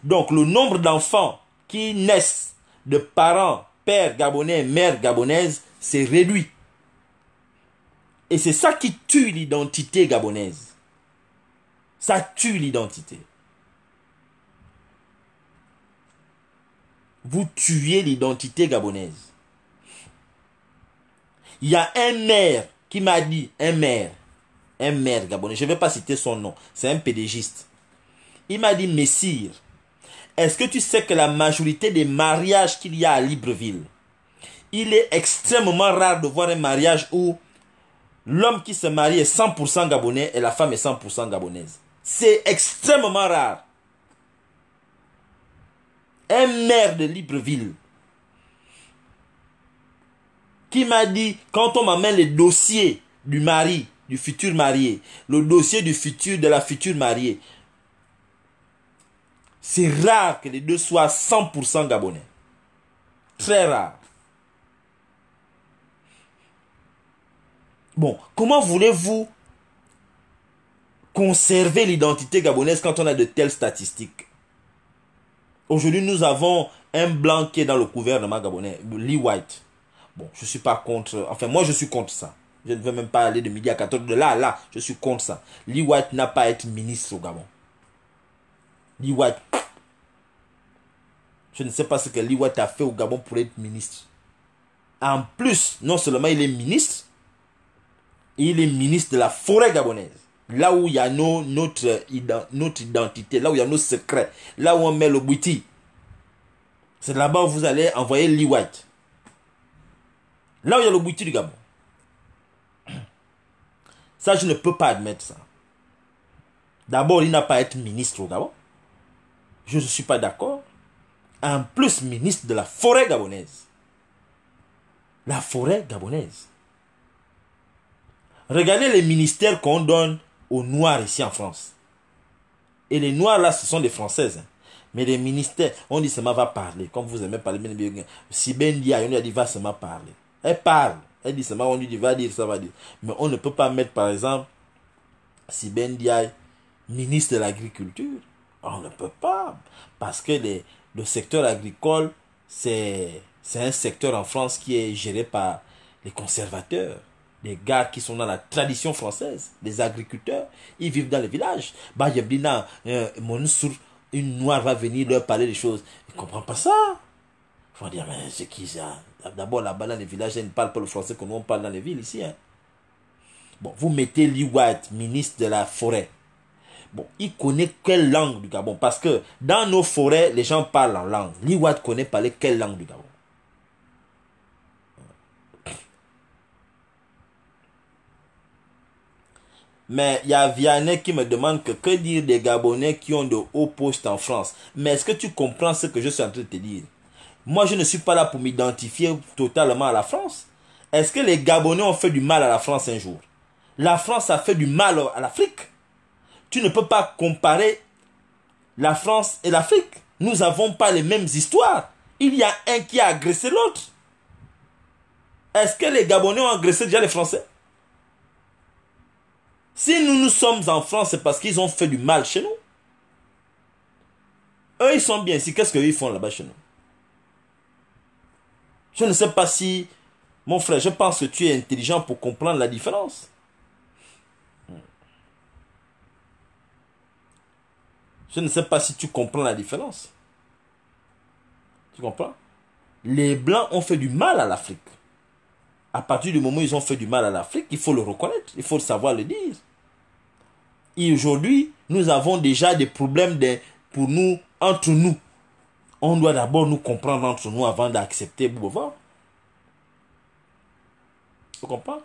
[SPEAKER 1] Donc le nombre d'enfants qui naissent de parents, père gabonais, mère gabonaise, c'est réduit. Et c'est ça qui tue l'identité gabonaise. Ça tue l'identité. Vous tuez l'identité gabonaise. Il y a un maire qui m'a dit, un maire gabonais, je ne vais pas citer son nom, c'est un pédégiste. Il m'a dit, messire, est-ce que tu sais que la majorité des mariages qu'il y a à Libreville, il est extrêmement rare de voir un mariage où l'homme qui se marie est 100% gabonais et la femme est 100% gabonaise. C'est extrêmement rare. Un maire de Libreville qui m'a dit, quand on m'amène les dossiers du mari, du futur marié, le dossier de la future mariée, c'est rare que les deux soient 100% gabonais. Très rare. Bon, comment voulez-vous conserver l'identité gabonaise quand on a de telles statistiques? Aujourd'hui, nous avons un blanc qui est dans le gouvernement gabonais, Lee White. Bon, je ne suis pas contre... Enfin, moi, je suis contre ça. Je ne veux même pas aller de midi à 14. De là, je suis contre ça. Lee White n'a pas à être ministre au Gabon. Lee White... Je ne sais pas ce que Lee White a fait au Gabon pour être ministre. En plus, non seulement il est ministre, il est ministre de la forêt gabonaise. Là où il y a notre identité, là où il y a nos secrets, là où on met le bouti. C'est là-bas où vous allez envoyer Lee White. Là où il y a le bouti du Gabon. Ça, je ne peux pas admettre ça. D'abord, il n'a pas à être ministre au Gabon. Je ne suis pas d'accord. En plus, ministre de la forêt gabonaise. La forêt gabonaise. Regardez les ministères qu'on donne aux Noirs ici en France. Et les Noirs là, ce sont des Françaises. Hein. Mais les ministères, on dit seulement va parler. Comme vous aimez parler, si Ben dit, on lui a dit va seulement parler. Elle parle. Elle dit seulement, on lui dit va dire, ça va dire. Mais on ne peut pas mettre par exemple, si Ben Diaye, ministre de l'agriculture. On ne peut pas. Parce que le secteur agricole, c'est un secteur en France qui est géré par les conservateurs. Les gars qui sont dans la tradition française, les agriculteurs, ils vivent dans les villages. Bah, une noire va venir leur parler des choses. Ils ne comprennent pas ça. Ils vont dire, mais c'est qui ça? D'abord, là-bas, dans les villages, ils ne parlent pas le français comme nous on parle dans les villes ici. Hein. Bon, vous mettez Lee White, ministre de la forêt. Bon, il connaît quelle langue du Gabon? Parce que dans nos forêts, les gens parlent en langue. Lee White connaît parler quelle langue du Gabon? Mais il y a Vianney qui me demande que dire des Gabonais qui ont de hauts postes en France. Mais est-ce que tu comprends ce que je suis en train de te dire? Moi, je ne suis pas là pour m'identifier totalement à la France. Est-ce que les Gabonais ont fait du mal à la France un jour? La France a fait du mal à l'Afrique. Tu ne peux pas comparer la France et l'Afrique. Nous n'avons pas les mêmes histoires. Il y a un qui a agressé l'autre. Est-ce que les Gabonais ont agressé déjà les Français? Si nous sommes en France, c'est parce qu'ils ont fait du mal chez nous. Eux, ils sont bien ici. Qu'est-ce qu'ils font là-bas chez nous? Je ne sais pas si... Mon frère, je pense que tu es intelligent pour comprendre la différence. Je ne sais pas si tu comprends la différence. Tu comprends? Les Blancs ont fait du mal à l'Afrique. À partir du moment où ils ont fait du mal à l'Afrique, il faut le reconnaître. Il faut savoir le dire. Et aujourd'hui, nous avons déjà des problèmes pour nous, entre nous. On doit d'abord nous comprendre entre nous avant d'accepter Boubova. Tu comprends?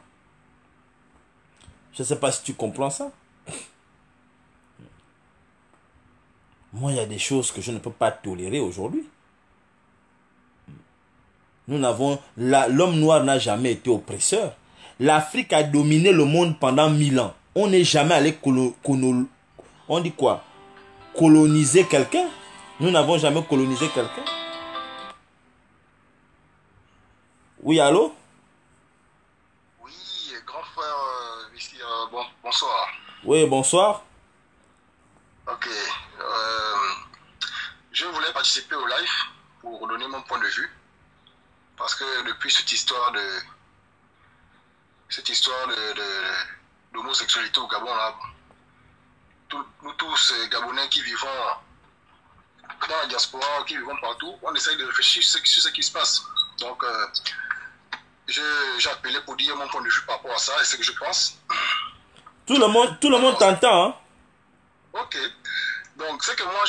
[SPEAKER 1] Je ne sais pas si tu comprends ça. Moi, il y a des choses que je ne peux pas tolérer aujourd'hui. Nous n'avons... L'homme noir n'a jamais été oppresseur. L'Afrique a dominé le monde pendant 1000 ans. On n'est jamais allé on dit quoi? Coloniser quelqu'un. Nous n'avons jamais colonisé quelqu'un. Oui, allô?
[SPEAKER 2] Oui, grand frère, ici, bonsoir.
[SPEAKER 1] Oui, bonsoir.
[SPEAKER 2] Ok, je voulais participer au live pour donner mon point de vue, parce que depuis cette histoire d'homosexualité au Gabon, là, nous tous, Gabonais qui vivons dans la diaspora, qui vivons partout, on essaye de réfléchir sur ce qui se passe. Donc, j'ai appelé pour dire mon point de vue par rapport à ça et ce que je pense.
[SPEAKER 1] Tout le monde t'entend, hein?
[SPEAKER 2] Ok. Donc, ce que moi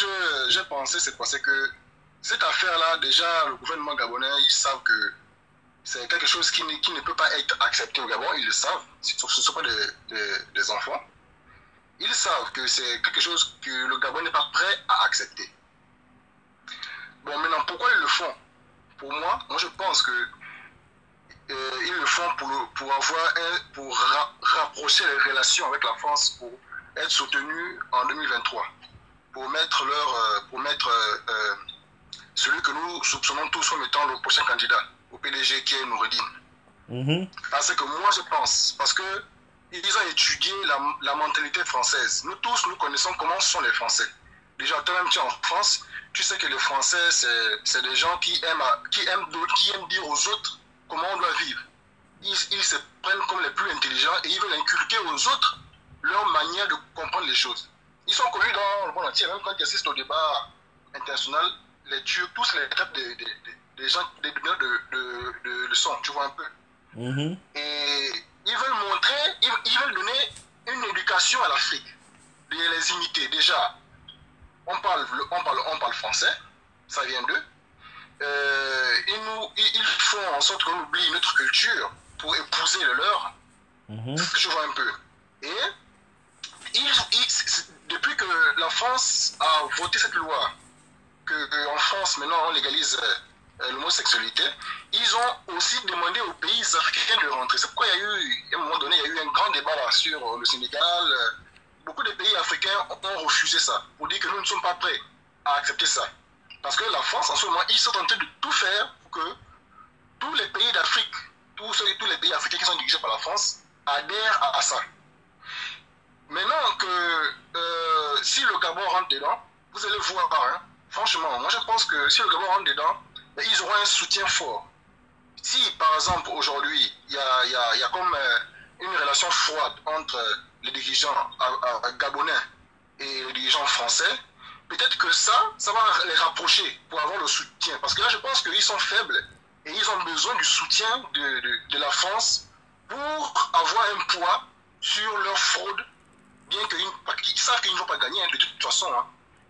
[SPEAKER 2] j'ai pensé, c'est quoi? C'est que cette affaire-là, déjà, le gouvernement gabonais, ils savent que c'est quelque chose qui ne peut pas être accepté au Gabon. Ils le savent. Ce ne sont pas des enfants. Ils savent que c'est quelque chose que le Gabon n'est pas prêt à accepter. Bon, maintenant, pourquoi ils le font? Pour moi, je pense que ils le font pour rapprocher les relations avec la France, pour être soutenus en 2023, pour mettre celui que nous soupçonnons tous comme étant le prochain candidat au PDG, qui est Noureddine. Parce que moi je pense, parce que ils ont étudié la mentalité française. Nous tous, nous connaissons comment sont les Français. Déjà, toi-même, tu es en France, tu sais que les Français, c'est des gens qui aiment dire aux autres comment on doit vivre. Ils se prennent comme les plus intelligents et ils veulent inculquer aux autres leur manière de comprendre les choses. Ils sont connus dans le monde entier, même quand ils assistent au débat international, les Turcs, tous les traitent des gens, des donneurs de leçons, tu vois un peu. Et ils veulent montrer, ils veulent donner une éducation à l'Afrique, de les imiter. Déjà, on parle français, ça vient d'eux. Ils font en sorte qu'on oublie notre culture pour épouser le leur. Je vois un peu. Et depuis que la France a voté cette loi, qu'en France maintenant on légalise l'homosexualité, ils ont aussi demandé aux pays africains de rentrer. C'est pourquoi à un moment donné, il y a eu un grand débat là sur le Sénégal. Beaucoup de pays africains ont refusé ça, pour dire que nous ne sommes pas prêts à accepter ça. Parce que la France, en ce moment, ils sont en train de tout faire pour que tous les pays d'Afrique, tous les pays africains qui sont dirigés par la France, adhèrent à ça. Maintenant que si le Gabon rentre dedans, vous allez voir, hein, franchement, moi je pense que si le Gabon rentre dedans, ils auront un soutien fort. Si par exemple aujourd'hui, il y a comme une relation froide entre les dirigeants gabonais et les dirigeants français, peut-être que ça va les rapprocher pour avoir le soutien. Parce que là, je pense qu'ils sont faibles et ils ont besoin du soutien de la France pour avoir un poids sur leur fraude, bien qu'ils savent qu'ils ne vont pas gagner de toute façon. Hein.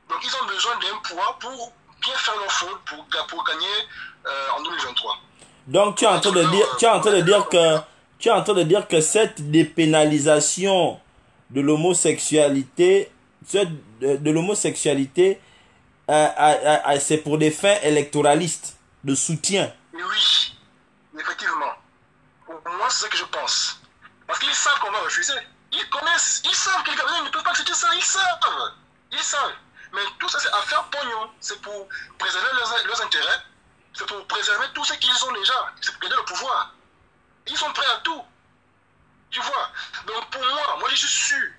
[SPEAKER 2] Donc, ils ont besoin d'un poids pour bien faire leur fraude, pour gagner en 2023.
[SPEAKER 1] Donc, tu es en train de dire que cette dépénalisation de l'homosexualité, c'est pour des fins électoralistes, de soutien.
[SPEAKER 2] Oui, effectivement. Pour moi, c'est ce que je pense. Parce qu'ils savent qu'on va refuser. Ils connaissent, ils savent que les Gabonais ne peuvent pas accepter ça, ils savent. Mais tout ça, c'est affaire pognon. C'est pour préserver leurs intérêts, c'est pour préserver tout ce qu'ils ont déjà, c'est pour garder le pouvoir. Ils sont prêts à tout. Tu vois. Donc pour moi, je suis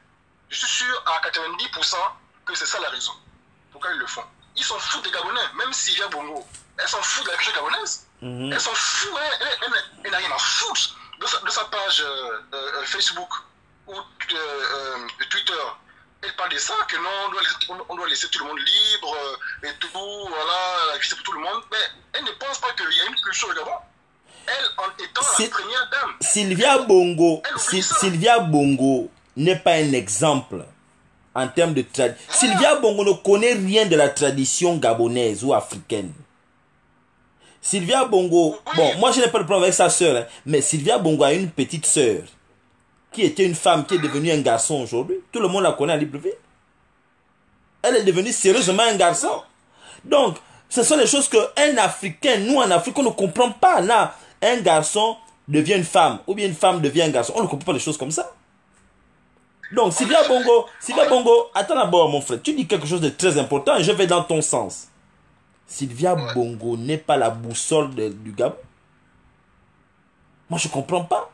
[SPEAKER 2] sûr à 90% que c'est ça la raison. Pourquoi ils le font? Ils s'en foutent des Gabonais, même s'il y a Bongo. Elle s'en fout de la culture gabonaise. Elle s'en fout, elle n'a rien à foutre de sa page Facebook ou Twitter. Elle parle de ça, que non, on doit laisser tout le monde libre et tout, voilà, c'est pour tout le monde. Mais elle ne pense pas qu'il y a une culture au Gabon. Elle, en étant la première dame.
[SPEAKER 1] Sylvia Bongo n'est pas un exemple en termes de tradition. Sylvia Bongo ne connaît rien de la tradition gabonaise ou africaine. Sylvia Bongo, bon, moi je n'ai pas de problème avec sa sœur, hein, mais Sylvia Bongo a une petite sœur qui était une femme qui est devenue un garçon aujourd'hui. Tout le monde la connaît à Libreville. Elle est devenue sérieusement un garçon. Donc, ce sont des choses qu'un Africain, nous en Afrique, on ne comprend pas. Là, un garçon devient une femme, ou bien une femme devient un garçon. On ne comprend pas les choses comme ça. Donc, Sylvia Bongo, attends d'abord, mon frère, tu dis quelque chose de très important et je vais dans ton sens. Sylvia Bongo n'est pas la boussole du Gabon. Moi, je ne comprends pas.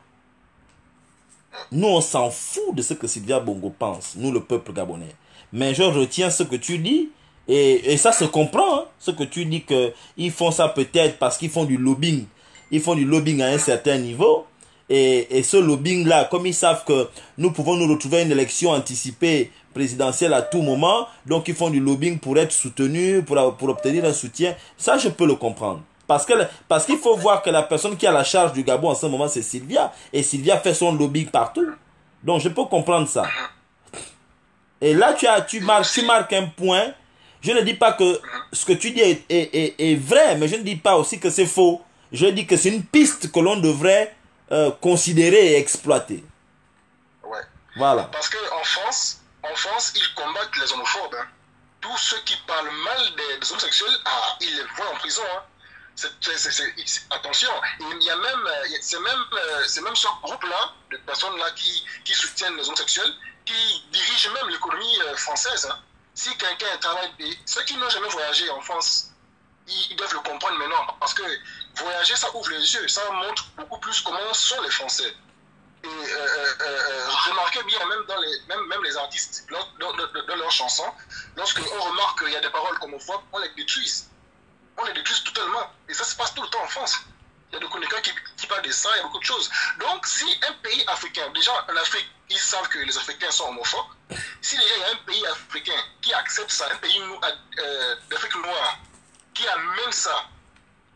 [SPEAKER 1] Nous, on s'en fout de ce que Sylvia Bongo pense, nous, le peuple gabonais. Mais je retiens ce que tu dis, et ça se comprend, hein, ce que tu dis qu'ils font ça peut-être parce qu'ils font du lobbying. Ils font du lobbying à un certain niveau, et ce lobbying-là, comme ils savent que nous pouvons nous retrouver à une élection anticipée présidentielle à tout moment, donc ils font du lobbying pour être soutenus, pour obtenir un soutien. Ça, je peux le comprendre. Parce qu'il faut voir que la personne qui a la charge du Gabon en ce moment, c'est Sylvia. Et Sylvia fait son lobbying partout. Donc, je peux comprendre ça. Et là, tu marques un point. Je ne dis pas que ce que tu dis est vrai, mais je ne dis pas aussi que c'est faux. Je dis que c'est une piste que l'on devrait considérer et exploiter.
[SPEAKER 2] Ouais.
[SPEAKER 1] Voilà.
[SPEAKER 2] Parce qu'en France, ils combattent les homophobes. Hein. Tous ceux qui parlent mal des homosexuels, ils les voient en prison. Hein. Attention, il y a même, c'est même ce groupe-là, de personnes-là qui soutiennent les homosexuels, qui dirigent même l'économie française. Hein. Si quelqu'un travaille, ceux qui n'ont jamais voyagé en France, ils doivent le comprendre maintenant, parce que voyager, ça ouvre les yeux, ça montre beaucoup plus comment sont les Français. Et remarquez bien, même les artistes, dans leurs chansons, lorsqu'on remarque qu'il y a des paroles homophobes, on les détruit. On les détruit totalement. Et ça se passe tout le temps en France. Il y a des chroniqueurs qui parlent de ça, il y a beaucoup de choses. Donc, si un pays africain, déjà en Afrique, ils savent que les Africains sont homophobes, si déjà il y a un pays africain qui accepte ça, un pays d'Afrique noire, qui amène ça,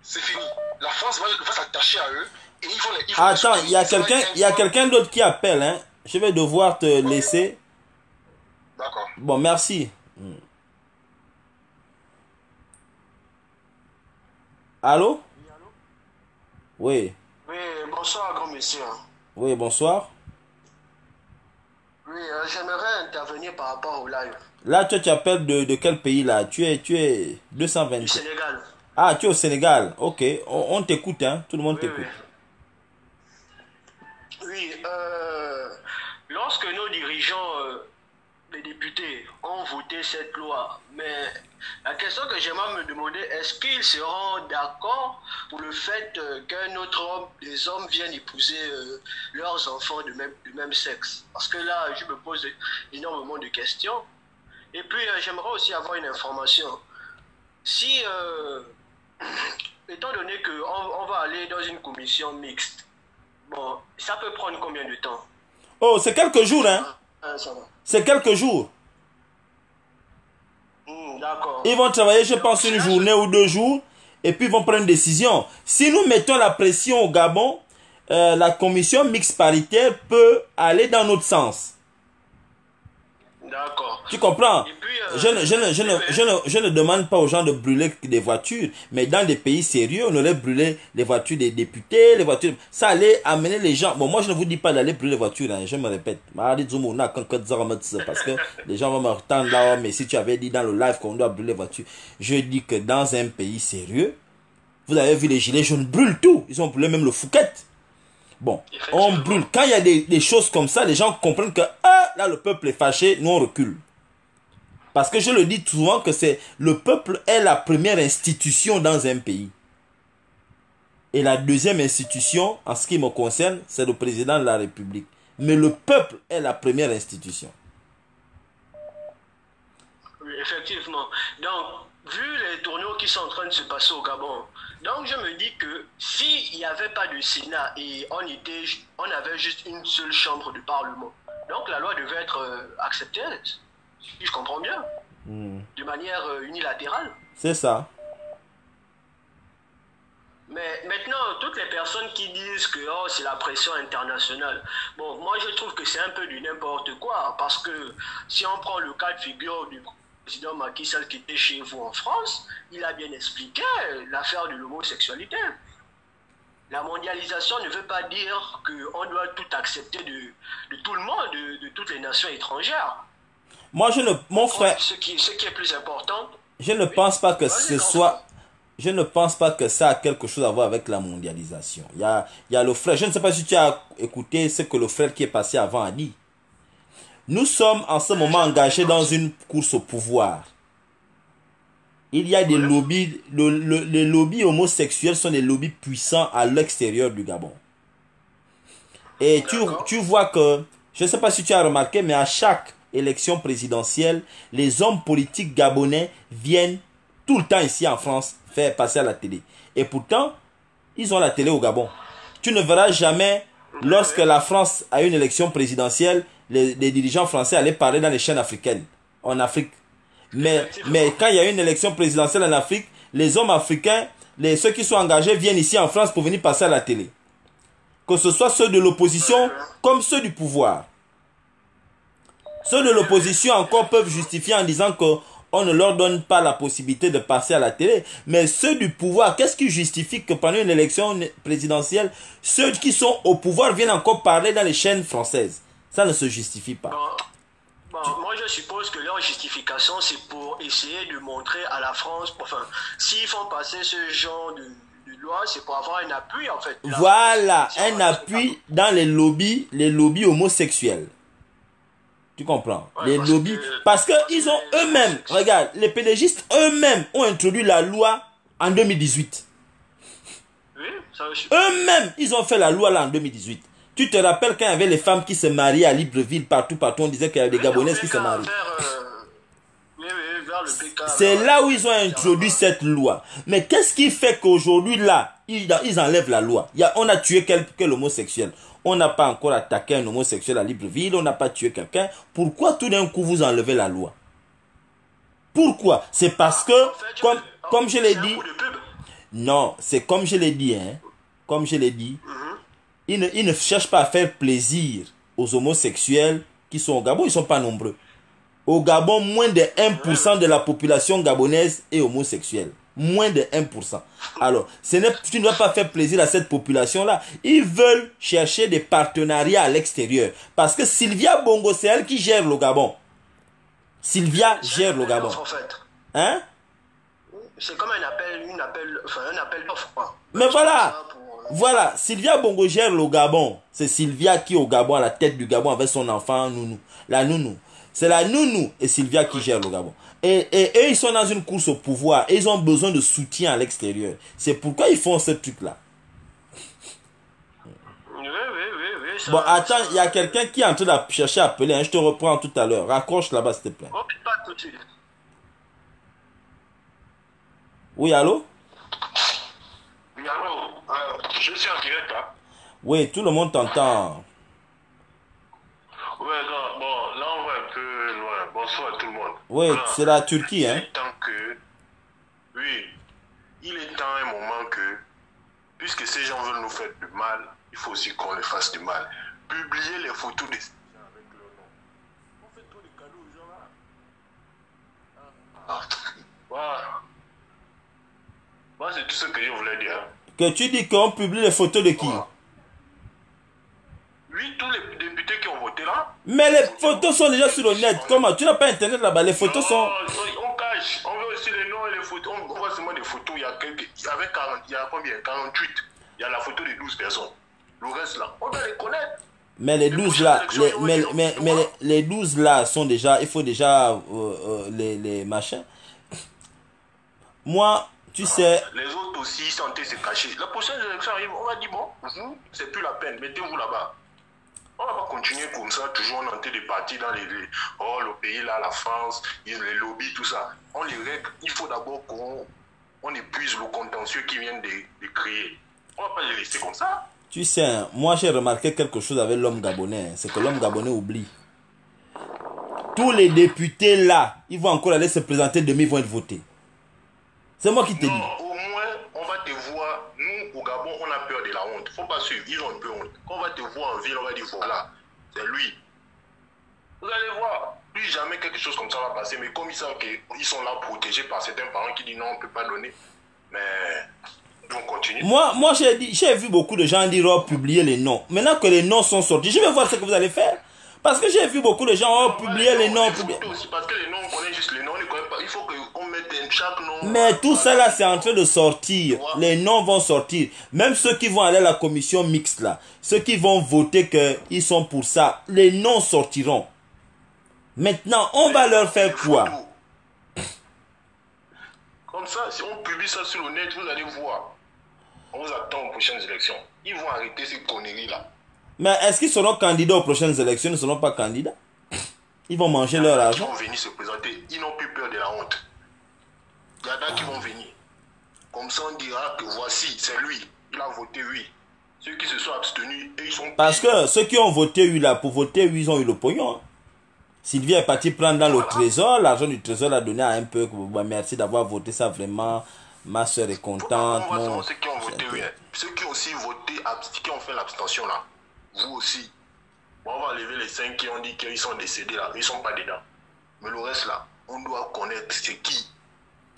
[SPEAKER 2] c'est fini. La France va s'attacher à eux et ils vont les...
[SPEAKER 1] Attends, il y a quelqu'un d'autre qui appelle. Hein. Je vais devoir te laisser.
[SPEAKER 2] D'accord.
[SPEAKER 1] Bon, merci. Allô? Oui.
[SPEAKER 3] Oui, bonsoir, grand monsieur.
[SPEAKER 1] Oui, bonsoir.
[SPEAKER 3] Oui, j'aimerais intervenir par rapport au live.
[SPEAKER 1] Là, toi, tu appelles de quel pays là? Tu es 220.
[SPEAKER 3] Du Sénégal.
[SPEAKER 1] Ah, tu es au Sénégal. Ok, on t'écoute, hein? Tout le monde t'écoute.
[SPEAKER 3] Oui, lorsque nos dirigeants, les députés, ont voté cette loi, mais la question que j'aimerais me demander, est-ce qu'ils seront d'accord pour le fait qu'un autre homme, des hommes viennent épouser leurs enfants du même sexe? Parce que là, je me pose énormément de questions. Et puis, j'aimerais aussi avoir une information. Si, étant donné qu'on va aller dans une commission mixte, bon, ça peut prendre combien de temps?
[SPEAKER 1] Oh, c'est quelques jours, hein?
[SPEAKER 3] Ça va.
[SPEAKER 1] C'est quelques jours.
[SPEAKER 3] D'accord.
[SPEAKER 1] Ils vont travailler, je pense, une journée ou 2 jours, et puis ils vont prendre une décision. Si nous mettons la pression au Gabon, la commission mixte paritaire peut aller dans notre sens.
[SPEAKER 3] D'accord.
[SPEAKER 1] Tu comprends?
[SPEAKER 3] Et puis,
[SPEAKER 1] je ne demande pas aux gens de brûler des voitures, mais dans des pays sérieux, on aurait brûlé les voitures des députés, les voitures... Ça allait amener les gens... Bon, moi, je ne vous dis pas d'aller brûler les voitures, hein, je me répète. Parce que les gens vont me retendre là, mais si tu avais dit dans le live qu'on doit brûler les voitures, je dis que dans un pays sérieux, vous avez vu les gilets jaunes brûlent tout. Ils ont brûlé même le Fouquet. Bon, on brûle. Quand il y a des choses comme ça, les gens comprennent que là, le peuple est fâché, nous on recule. Parce que je le dis souvent que le peuple est la première institution dans un pays. Et la deuxième institution, en ce qui me concerne, c'est le président de la République. Mais le peuple est la première institution.
[SPEAKER 3] Oui, effectivement. Donc, vu les tournois qui sont en train de se passer au Gabon, donc je me dis que s'il n'y avait pas de Sénat et on avait juste une seule chambre du Parlement, donc la loi devait être acceptée, si je comprends bien, de manière unilatérale.
[SPEAKER 1] C'est ça.
[SPEAKER 3] Mais maintenant, toutes les personnes qui disent que c'est la pression internationale, bon, moi je trouve que c'est un peu du n'importe quoi, parce que si on prend le cas de figure du président Macky Sall qui était chez vous en France, il a bien expliqué l'affaire de l'homosexualité. La mondialisation ne veut pas dire qu'on doit tout accepter de tout le monde, de toutes les nations étrangères.
[SPEAKER 1] Moi, mon frère,
[SPEAKER 3] ce qui est plus important.
[SPEAKER 1] je ne pense pas que ce soit... Je ne pense pas que ça a quelque chose à voir avec la mondialisation. Il y a le frère. Je ne sais pas si tu as écouté ce que le frère qui est passé avant a dit. Nous sommes en ce moment engagés dans une course au pouvoir. Il y a des lobbies. Les lobbies homosexuels sont des lobbies puissants à l'extérieur du Gabon. Et tu vois que, je ne sais pas si tu as remarqué, mais à chaque élection présidentielle, les hommes politiques gabonais viennent tout le temps ici en France faire passer à la télé. Et pourtant, ils ont la télé au Gabon. Tu ne verras jamais, lorsque la France a une élection présidentielle, les dirigeants français allaient parler dans les chaînes africaines, en Afrique. Mais quand il y a une élection présidentielle en Afrique, les hommes africains, ceux qui sont engagés viennent ici en France pour venir passer à la télé. Que ce soit ceux de l'opposition comme ceux du pouvoir. Ceux de l'opposition encore peuvent justifier en disant qu'on ne leur donne pas la possibilité de passer à la télé. Mais ceux du pouvoir, qu'est-ce qui justifie que pendant une élection présidentielle, ceux qui sont au pouvoir viennent encore parler dans les chaînes françaises? Ça ne se justifie pas.
[SPEAKER 3] Moi, je suppose que leur justification, c'est pour essayer de montrer à la France, enfin, s'ils font passer ce genre de loi, c'est pour avoir un appui, en fait.
[SPEAKER 1] Voilà, un appui dans les lobbies homosexuels. Tu comprends?
[SPEAKER 3] Ouais,
[SPEAKER 1] les lobbies. Parce qu'ils ont eux-mêmes, regarde, les pédégistes eux-mêmes ont introduit la loi en 2018.
[SPEAKER 3] Oui, ça aussi.
[SPEAKER 1] Eux-mêmes, ils ont fait la loi là en 2018. Tu te rappelles quand il y avait les femmes qui se mariaient à Libreville, partout, on disait qu'il y avait des Gabonaises qui se marient. C'est là où ils ont introduit cette loi. Mais qu'est-ce qui fait qu'aujourd'hui là, ils enlèvent la loi? On a tué quel homosexuel. On n'a pas encore attaqué un homosexuel à Libreville, on n'a pas tué quelqu'un. Pourquoi tout d'un coup vous enlevez la loi? Pourquoi? C'est parce que, comme je l'ai dit, non, c'est comme je l'ai dit, hein, comme je l'ai dit, ils ne cherchent pas à faire plaisir aux homosexuels qui sont au Gabon, ils ne sont pas nombreux. Au Gabon, moins de 1% de la population gabonaise est homosexuelle. Moins de 1%. Alors, tu ne vas pas faire plaisir à cette population-là. Ils veulent chercher des partenariats à l'extérieur. Parce que Sylvia Bongo, c'est elle qui gère le Gabon. Sylvia gère le Gabon. Hein?
[SPEAKER 3] C'est comme un appel d'offres.
[SPEAKER 1] Mais voilà, Sylvia Bongo gère le Gabon. C'est Sylvia qui est au Gabon, à la tête du Gabon avec son enfant Nounou. La Nounou. C'est la Nounou et Sylvia qui gèrent le Gabon. Et eux, ils sont dans une course au pouvoir. Et ils ont besoin de soutien à l'extérieur. C'est pourquoi ils font ce truc-là.
[SPEAKER 3] Oui.
[SPEAKER 1] Bon, attends, il y a quelqu'un qui est en train de chercher à appeler. Hein, je te reprends tout à l'heure. Raccroche là-bas, s'il te plaît.
[SPEAKER 3] Pas tout de suite.
[SPEAKER 1] Oui, allô?
[SPEAKER 2] Oui, allô? Je suis en direct, là.
[SPEAKER 1] Oui, tout le monde t'entend.
[SPEAKER 2] Ouais, non, bon, là, on va un peu loin. Bonsoir à tout le monde.
[SPEAKER 1] Oui, c'est la Turquie, hein?
[SPEAKER 2] Il est temps un moment que, puisque ces gens veulent nous faire du mal, il faut aussi qu'on les fasse du mal. Publier les photos des gens avec leur nom. On fait tous les cadeaux aux gens là. Voilà. C'est tout ce que je voulais dire.
[SPEAKER 1] Que tu dis qu'on publie les photos de qui?
[SPEAKER 2] Oui, tous les députés qui ont voté là.
[SPEAKER 1] Mais les photos sont déjà sur le net. Comment? Tu n'as pas internet là-bas? Les photos sont...
[SPEAKER 2] On cache. On veut aussi les noms et les photos. On voit seulement des photos. Il y a combien? 48. Il y a la photo de 12 personnes. Le reste là, on doit les connaître.
[SPEAKER 1] Mais les 12 là, les 12 là sont déjà... Il faut déjà les machins. Moi... Tu sais...
[SPEAKER 2] Les autres aussi, ils sont en train de se cacher. La prochaine élection arrive, on va dire, bon, c'est plus la peine, mettez-vous là-bas. On va pas continuer comme ça, toujours on est en train de partir dans le pays là, la France, les lobbies, tout ça. On les règle, il faut d'abord qu'on épuise le contentieux qui vient de créer. On va pas les laisser comme ça.
[SPEAKER 1] Tu sais, moi j'ai remarqué quelque chose avec l'homme gabonais, c'est que l'homme gabonais oublie. Tous les députés là, ils vont encore aller se présenter, demain ils vont être votés. C'est moi qui te dis.
[SPEAKER 2] Au moins, on va te voir. Nous, au Gabon, on a peur de la honte. Faut pas suivre. Ils ont un peu honte. Quand on va te voir en ville, on va dire voilà, c'est lui. Vous allez voir. plus jamais quelque chose comme ça va passer. Mais comme ils savent qu'ils sont là protégés par certains parents qui disent non, on ne peut pas donner. Mais on continue.
[SPEAKER 1] Moi j'ai vu beaucoup de gens dire oh, publier les noms. Maintenant que les noms sont sortis, je vais voir ce que vous allez faire. Parce que j'ai vu beaucoup de gens oh, publier les noms.
[SPEAKER 2] Aussi, parce que les noms, on connaît juste les noms, on ne connaît pas. Il faut qu'on mette chaque nom.
[SPEAKER 1] Mais tout ça là, c'est en train de sortir. Les noms vont sortir. Même ceux qui vont aller à la commission mixte là, ceux qui vont voter qu'ils sont pour ça, les noms sortiront. Maintenant, on va leur faire quoi?
[SPEAKER 2] Comme ça, si on publie ça sur le net, vous allez voir. On vous attend aux prochaines élections. Ils vont arrêter ces conneries-là.
[SPEAKER 1] Mais est-ce qu'ils seront candidats aux prochaines élections? Ils ne seront pas candidats? Ils vont manger leur argent.
[SPEAKER 2] Ils vont venir se présenter. Ils n'ont plus peur de la honte. Il y en a qui vont venir. Comme ça, on dira que voici, c'est lui. Il a voté oui. Ceux qui se sont abstenus, et ils sont...
[SPEAKER 1] Parce que ceux qui ont voté oui là, pour voter oui, ils ont eu le pognon. Hein. Sylvie est parti prendre dans le trésor. L'argent du trésor l'a donné à un peu. Merci d'avoir voté ça vraiment. Ma soeur est contente.
[SPEAKER 2] On va savoir ceux qui ont voté oui. Ceux qui ont aussi voté, qui ont fait l'abstention là. Vous aussi. Bon, on va lever les 5 qui ont dit qu'ils sont décédés là. Ils ne sont pas dedans. Mais le reste là, on doit connaître c'est qui.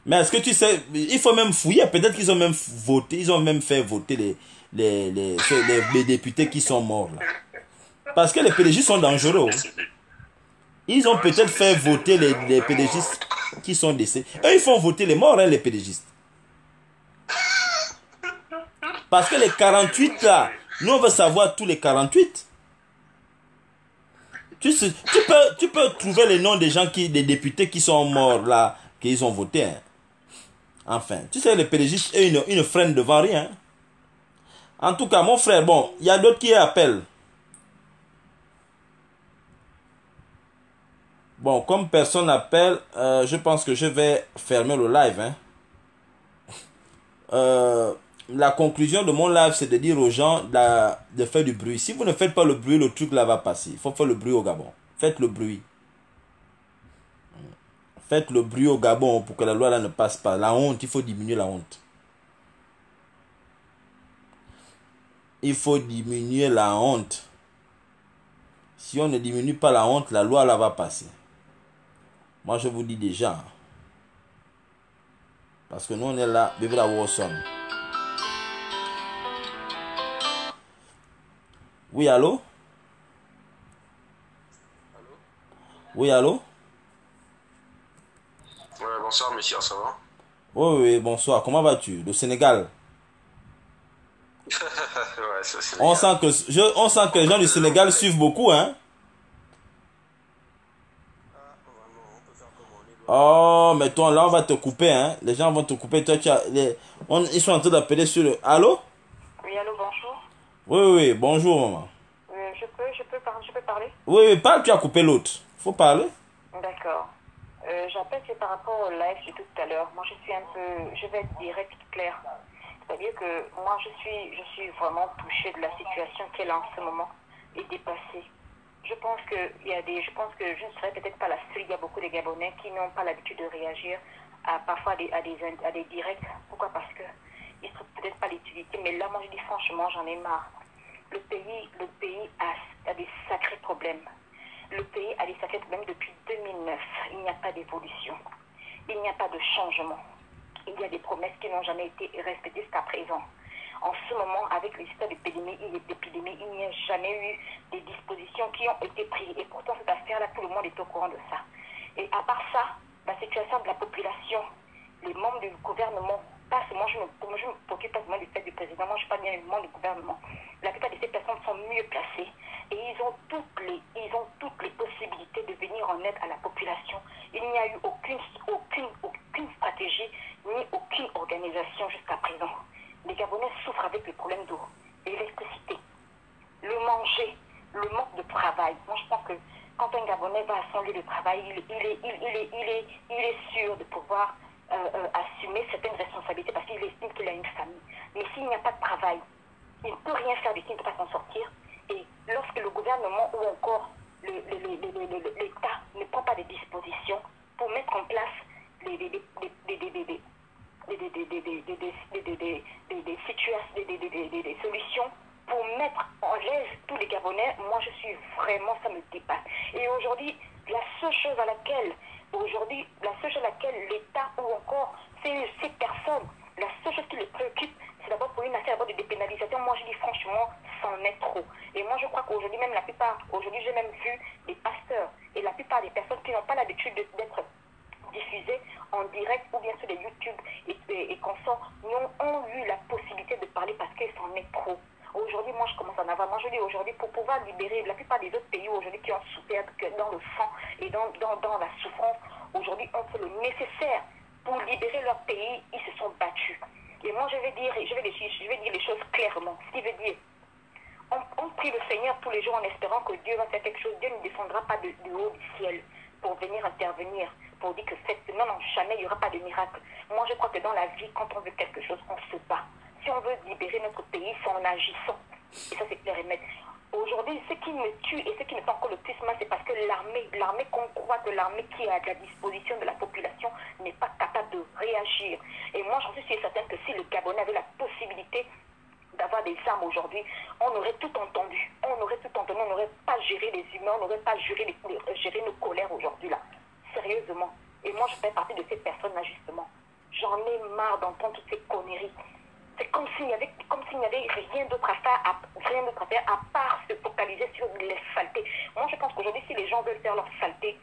[SPEAKER 1] Mais est-ce que tu sais, il faut même fouiller. Peut-être qu'ils ont même voté, ils ont même fait voter les députés qui sont morts là. Parce que les PDG sont dangereux. Ils ont peut-être fait voter les PDGistes qui sont décédés. Eux, ils font voter les morts, hein, les PDGistes. Parce que les 48 là, nous on veut savoir tous les 48. Tu peux trouver les noms des gens des députés qui sont morts là, qu'ils ont voté. Hein. Enfin, tu sais, les pédagogistes, ils ne freinent devant rien. En tout cas, mon frère, bon, il y a d'autres qui appellent. Bon, comme personne n'appelle, je pense que je vais fermer le live. Hein. La conclusion de mon live, c'est de dire aux gens de faire du bruit. Si vous ne faites pas le bruit, le truc là va passer. Il faut faire le bruit au Gabon. Faites le bruit. Faites le bruit au Gabon pour que la loi là ne passe pas. La honte, il faut diminuer la honte. Il faut diminuer la honte. Si on ne diminue pas la honte, la loi là va passer. Moi, je vous dis déjà. Parce que nous, on est là. Vive la Warson. Oui, allô? Oui, allô?
[SPEAKER 2] Ouais, bonsoir, monsieur, ça va?
[SPEAKER 1] Oui, bonsoir. Comment vas-tu? Le Sénégal?
[SPEAKER 2] Ouais, c'est Sénégal.
[SPEAKER 1] On sent que les gens du Sénégal suivent beaucoup, hein? Oh, mais toi, là, on va te couper, hein? Les gens vont te couper. Toi, ils sont en train d'appeler sur le... Allô?
[SPEAKER 4] Oui, allô, bonjour.
[SPEAKER 1] Oui, bonjour, maman.
[SPEAKER 4] Je peux parler?
[SPEAKER 1] Oui, parle, tu as coupé l'autre. Faut parler.
[SPEAKER 4] D'accord. J'appelle, c'est par rapport au live de tout à l'heure. Moi, je vais être direct, clair. C'est-à-dire que moi, je suis vraiment touchée de la situation qu'elle a en ce moment et dépassée. Je pense que je ne serai peut-être pas la seule. Il y a beaucoup de Gabonais qui n'ont pas l'habitude de réagir parfois à des directs. Pourquoi? Parce que ils ne trouvent peut-être pas l'utilité. Mais là, moi, je dis franchement, j'en ai marre. Le pays a des sacrés problèmes. Le pays a des sacrés problèmes depuis 2009. Il n'y a pas d'évolution. Il n'y a pas de changement. Il y a des promesses qui n'ont jamais été respectées jusqu'à présent. En ce moment, avec les états d'épidémie, il n'y a jamais eu des dispositions qui ont été prises. Et pourtant, cette affaire-là, tout le monde est au courant de ça. Et à part ça, la situation de la population, les membres du gouvernement, pas seulement, je me préoccupe pas seulement du fait du président, moi je parle bien des membres du gouvernement. La plupart de ces personnes sont mieux placées et ils ont toutes les possibilités de venir en aide à la population. Il n'y a eu aucune stratégie ni aucune organisation jusqu'à présent. Les Gabonais souffrent avec les problèmes d'eau, d'électricité, le manger, le manque de travail. Moi je pense que quand un Gabonais va à son lieu de travail, il est sûr de pouvoir assumer certaines responsabilités parce qu'il estime qu'il a une famille. Mais s'il n'y a pas de travail, il ne peut rien faire du tout, il ne peut pas s'en sortir. Et lorsque le gouvernement ou encore l'État ne prend pas de dispositions pour mettre en place des solutions pour mettre en l'aise tous les Gabonais, moi je suis vraiment, ça me dépasse. Et aujourd'hui, la seule chose à laquelle, aujourd'hui, la seule chose à laquelle l'État ou encore ces personnes, la seule chose qui les préoccupe, c'est d'abord pour une affaire de dépénalisation. Moi, je dis franchement, c'en est trop. Et moi, je crois qu'aujourd'hui, même la plupart, aujourd'hui, j'ai même vu des pasteurs et la plupart des personnes qui n'ont pas l'habitude d'être diffusées en direct ou bien sur les YouTube et consorts, ont eu la possibilité de parler parce que c'en est trop. Aujourd'hui, moi, je commence à en avoir. Moi, je dis aujourd'hui, pour pouvoir libérer la plupart des autres pays aujourd'hui qui ont souffert dans le sang et dans la souffrance, aujourd'hui, on fait le nécessaire pour libérer leur pays. Ils se sont battus. Et moi, je vais dire les choses clairement. Ce qui veut dire, on prie le Seigneur tous les jours en espérant que Dieu va faire quelque chose. Dieu ne descendra pas du haut du ciel pour venir intervenir, pour dire que non, jamais il n'y aura pas de miracle. Moi, je crois que dans la vie, quand on veut quelque chose, on se bat. Si on veut libérer notre pays, c'est en agissant. Et ça, c'est clair et net. Aujourd'hui, ce qui me tue et ce qui me fait encore le plus mal, c'est parce que l'armée qu'on croit que l'armée qui est à la disposition de la population n'est pas capable de réagir. Et moi, j'en suis sûre et certaine que si le Gabonais avait la possibilité d'avoir des armes aujourd'hui, on aurait tout entendu. On n'aurait pas géré les humains, on n'aurait pas géré nos colères aujourd'hui là. Sérieusement. Et moi, je fais partie de ces personnes-là, justement. J'en ai marre d'entendre toutes ces conneries. C'est comme s'il n'y avait rien d'autre à faire à part se focaliser sur les saletés. Moi, je pense qu'aujourd'hui, si les gens veulent faire leur saleté,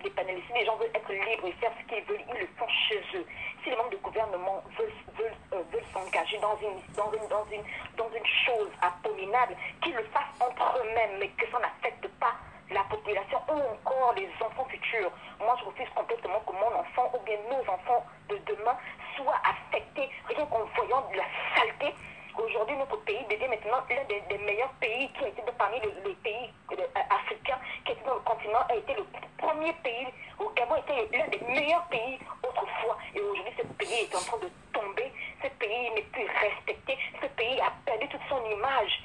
[SPEAKER 4] les panélistes, si les gens veulent être libres et faire ce qu'ils veulent, ils le font chez eux. Si les membres du gouvernement veulent s'engager dans une chose abominable, qu'ils le fassent entre eux-mêmes, mais que ça n'affecte pas la population ou encore les enfants futurs. Moi, je refuse complètement que mon enfant ou bien nos enfants de demain soient affectés rien qu'en voyant de la saleté. Aujourd'hui, notre pays devient maintenant l'un des meilleurs pays qui a été parmi les pays africains qui étaient dans le continent, a été le premier pays. Au Gabon était l'un des meilleurs pays autrefois. Et aujourd'hui, ce pays est en train de tomber. Ce pays n'est plus respecté. Ce pays a perdu toute son image.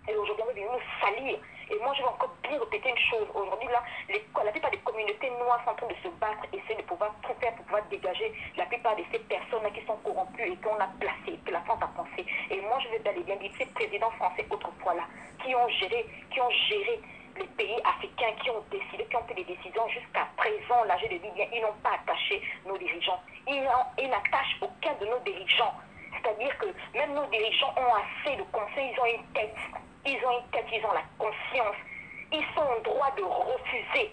[SPEAKER 4] Et aujourd'hui, on va nous salir. Et moi, je vais encore bien répéter une chose. Aujourd'hui, là, la plupart des communautés noires sont en train de se battre, essayer de pouvoir tout faire pour pouvoir dégager la plupart de ces personnes qui sont corrompues et qu'on a placées, que la France a pensé. Et moi, je vais bel et bien dire, ces présidents français autrefois là, qui ont géré les pays africains, qui ont décidé, qui ont pris des décisions jusqu'à présent, l'âge de vie, ils n'ont pas attaché nos dirigeants. Ils n'attachent aucun de nos dirigeants. C'est-à-dire que même nos dirigeants ont assez de conseils, ils ont une tête, ils ont la conscience, ils sont en droit de refuser.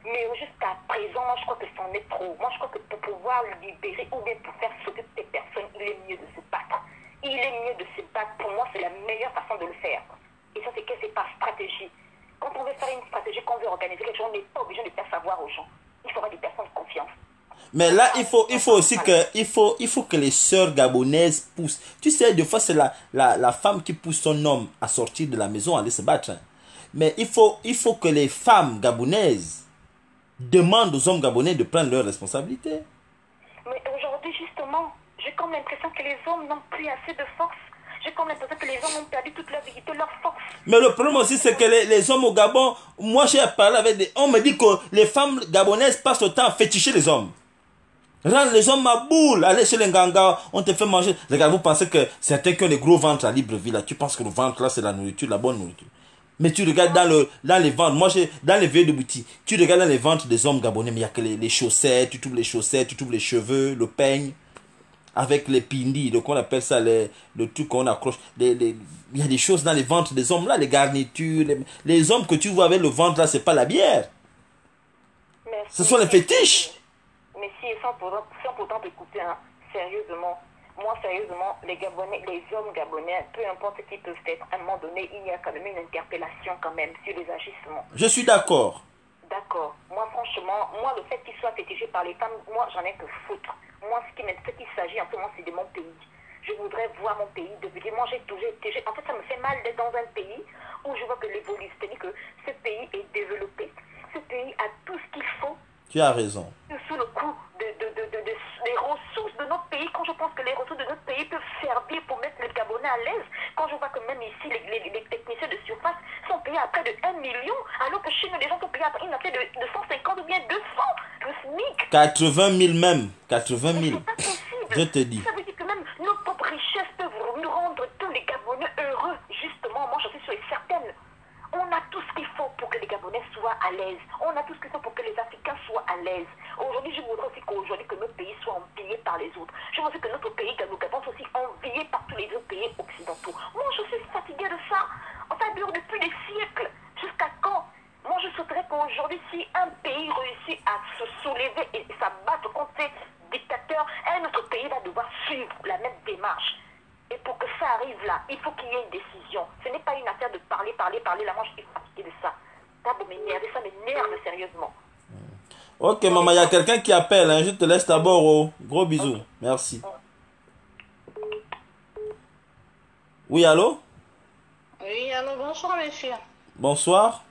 [SPEAKER 4] Mais jusqu'à présent, moi je crois que c'en est trop. Moi je crois que pour pouvoir libérer ou bien pour faire sauter ces personnes, il est mieux de se battre. Il est mieux de se battre. Pour moi, c'est la meilleure façon de le faire. Et ça, c'est que c'est par stratégie. Quand on veut faire une stratégie, quand on veut organiser quelque chose, on n'est pas obligé de faire savoir aux gens. Il faudra des personnes de confiance.
[SPEAKER 1] Mais là, il faut aussi il faut que les sœurs gabonaises poussent. Tu sais, des fois, c'est la femme qui pousse son homme à sortir de la maison, à aller se battre. Mais il faut que les femmes gabonaises demandent aux hommes gabonais de prendre leurs responsabilités.
[SPEAKER 4] Mais aujourd'hui, justement, j'ai comme l'impression que les hommes n'ont plus assez de force. J'ai comme l'impression que les hommes ont perdu toute leur vérité, leur force.
[SPEAKER 1] Mais le problème aussi, c'est que les hommes au Gabon, moi j'ai parlé avec des... On me dit que les femmes gabonaises passent le temps à féticher les hommes. Rendre les hommes à boule, aller chez les Nganga, on te fait manger. Regarde, vous pensez que certains qui ont des gros ventres à Libreville, là, tu penses que le ventre là c'est la nourriture, la bonne nourriture. Mais tu regardes dans les ventres, moi j'ai dans les vieux de boutique, tu regardes dans les ventres des hommes gabonais, mais il n'y a que les chaussettes, tu trouves les chaussettes, tu trouves les cheveux, le peigne, avec les pindis, donc on appelle ça le truc qu'on accroche. Il y a des choses dans les ventres des hommes là, les garnitures, les hommes que tu vois avec le ventre là, c'est pas la bière. Ce sont les fétiches.
[SPEAKER 4] Mais si, sans pourtant t'écouter, hein, sérieusement, les Gabonais, les hommes gabonais, peu importe ce qu'ils peuvent être, à un moment donné, il y a quand même une interpellation quand même sur les agissements.
[SPEAKER 1] Je suis d'accord.
[SPEAKER 4] D'accord. Moi, franchement, le fait qu'ils soient fétichés par les femmes, moi, j'en ai que foutre. Moi, ce qu'il s'agit en ce moment, c'est de mon pays. Je voudrais voir mon pays devenir. Moi, en fait, ça me fait mal d'être dans un pays où je vois que l'évolution, c'est-à-dire que ce pays est développé. Ce pays a tout ce qu'il faut.
[SPEAKER 1] Tu as raison.
[SPEAKER 4] Sous le coup des ressources de notre pays, quand je pense que les ressources de notre pays peuvent servir pour mettre les Gabonais à l'aise, quand je vois que même ici, les techniciens de surface sont payés à près de 1 million, alors que chez nous, les gens sont payés à près de 150 ou bien 200, le SMIC.
[SPEAKER 1] 80 000 même. 80 000.
[SPEAKER 4] C'est pas possible.
[SPEAKER 1] Je te dis.
[SPEAKER 4] Ça veut dire que même nos propres richesses peuvent nous rendre tous les Gabonais heureux. Justement, moi, je suis sûre et certaine. On a tout ce qu'il faut pour tout ce qu'il faut pour que les Africains soient à l'aise. Aujourd'hui, je voudrais aussi qu'aujourd'hui que notre pays soit envié par les autres. Je veux aussi que notre pays, le Gabon, soit aussi envié par tous les autres pays occidentaux. Moi, je suis fatiguée de ça. Ça dure depuis des siècles. Jusqu'à quand? Moi, je souhaiterais qu'aujourd'hui, si un pays réussit à se soulever et s'abattre contre ces dictateurs, un autre pays va devoir suivre la même démarche. Et pour que ça arrive là, il faut qu'il y ait une décision. Ce n'est pas une affaire de parler. Là, moi, je suis fatiguée de ça. Ça m'énerve sérieusement.
[SPEAKER 1] Ok, maman, il y a quelqu'un qui appelle. Hein. Je te laisse d'abord. Oh. Gros bisous. Merci. Oui, allô?
[SPEAKER 5] Oui, allô, bonsoir, messieurs.
[SPEAKER 1] Bonsoir.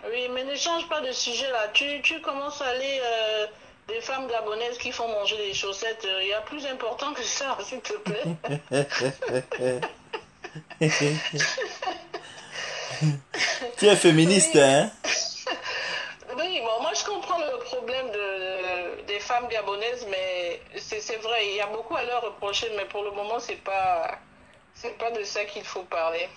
[SPEAKER 5] Oui, mais ne change pas de sujet là. Tu commences à aller des femmes gabonaises qui font manger des chaussettes. Il y a plus important que ça, s'il te plaît.
[SPEAKER 1] Tu es féministe,
[SPEAKER 5] oui.
[SPEAKER 1] Hein?
[SPEAKER 5] Oui, bon, moi je comprends le problème des femmes gabonaises, mais c'est vrai, il y a beaucoup à leur reprocher, mais pour le moment, c'est pas de ça qu'il faut parler.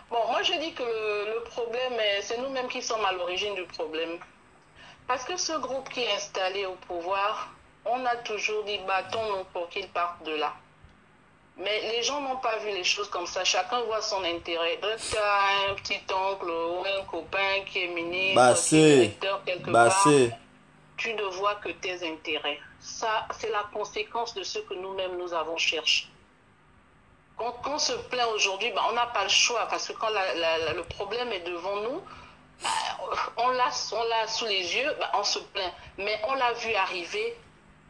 [SPEAKER 5] Bon, moi je dis que le problème, c'est nous-mêmes qui sommes à l'origine du problème. Parce que ce groupe qui est installé au pouvoir, on a toujours dit battons-nous pour qu'ils partent de là. Mais les gens n'ont pas vu les choses comme ça. Chacun voit son intérêt. Donc, tu as un petit oncle ou un copain qui est ministre, qui est directeur quelque part. Tu ne vois que tes intérêts. Ça, c'est la conséquence de ce que nous-mêmes nous avons cherché. Quand on se plaint aujourd'hui, on n'a pas le choix. Parce que quand le problème est devant nous, on l'a sous les yeux, on se plaint. Mais on l'a vu arriver,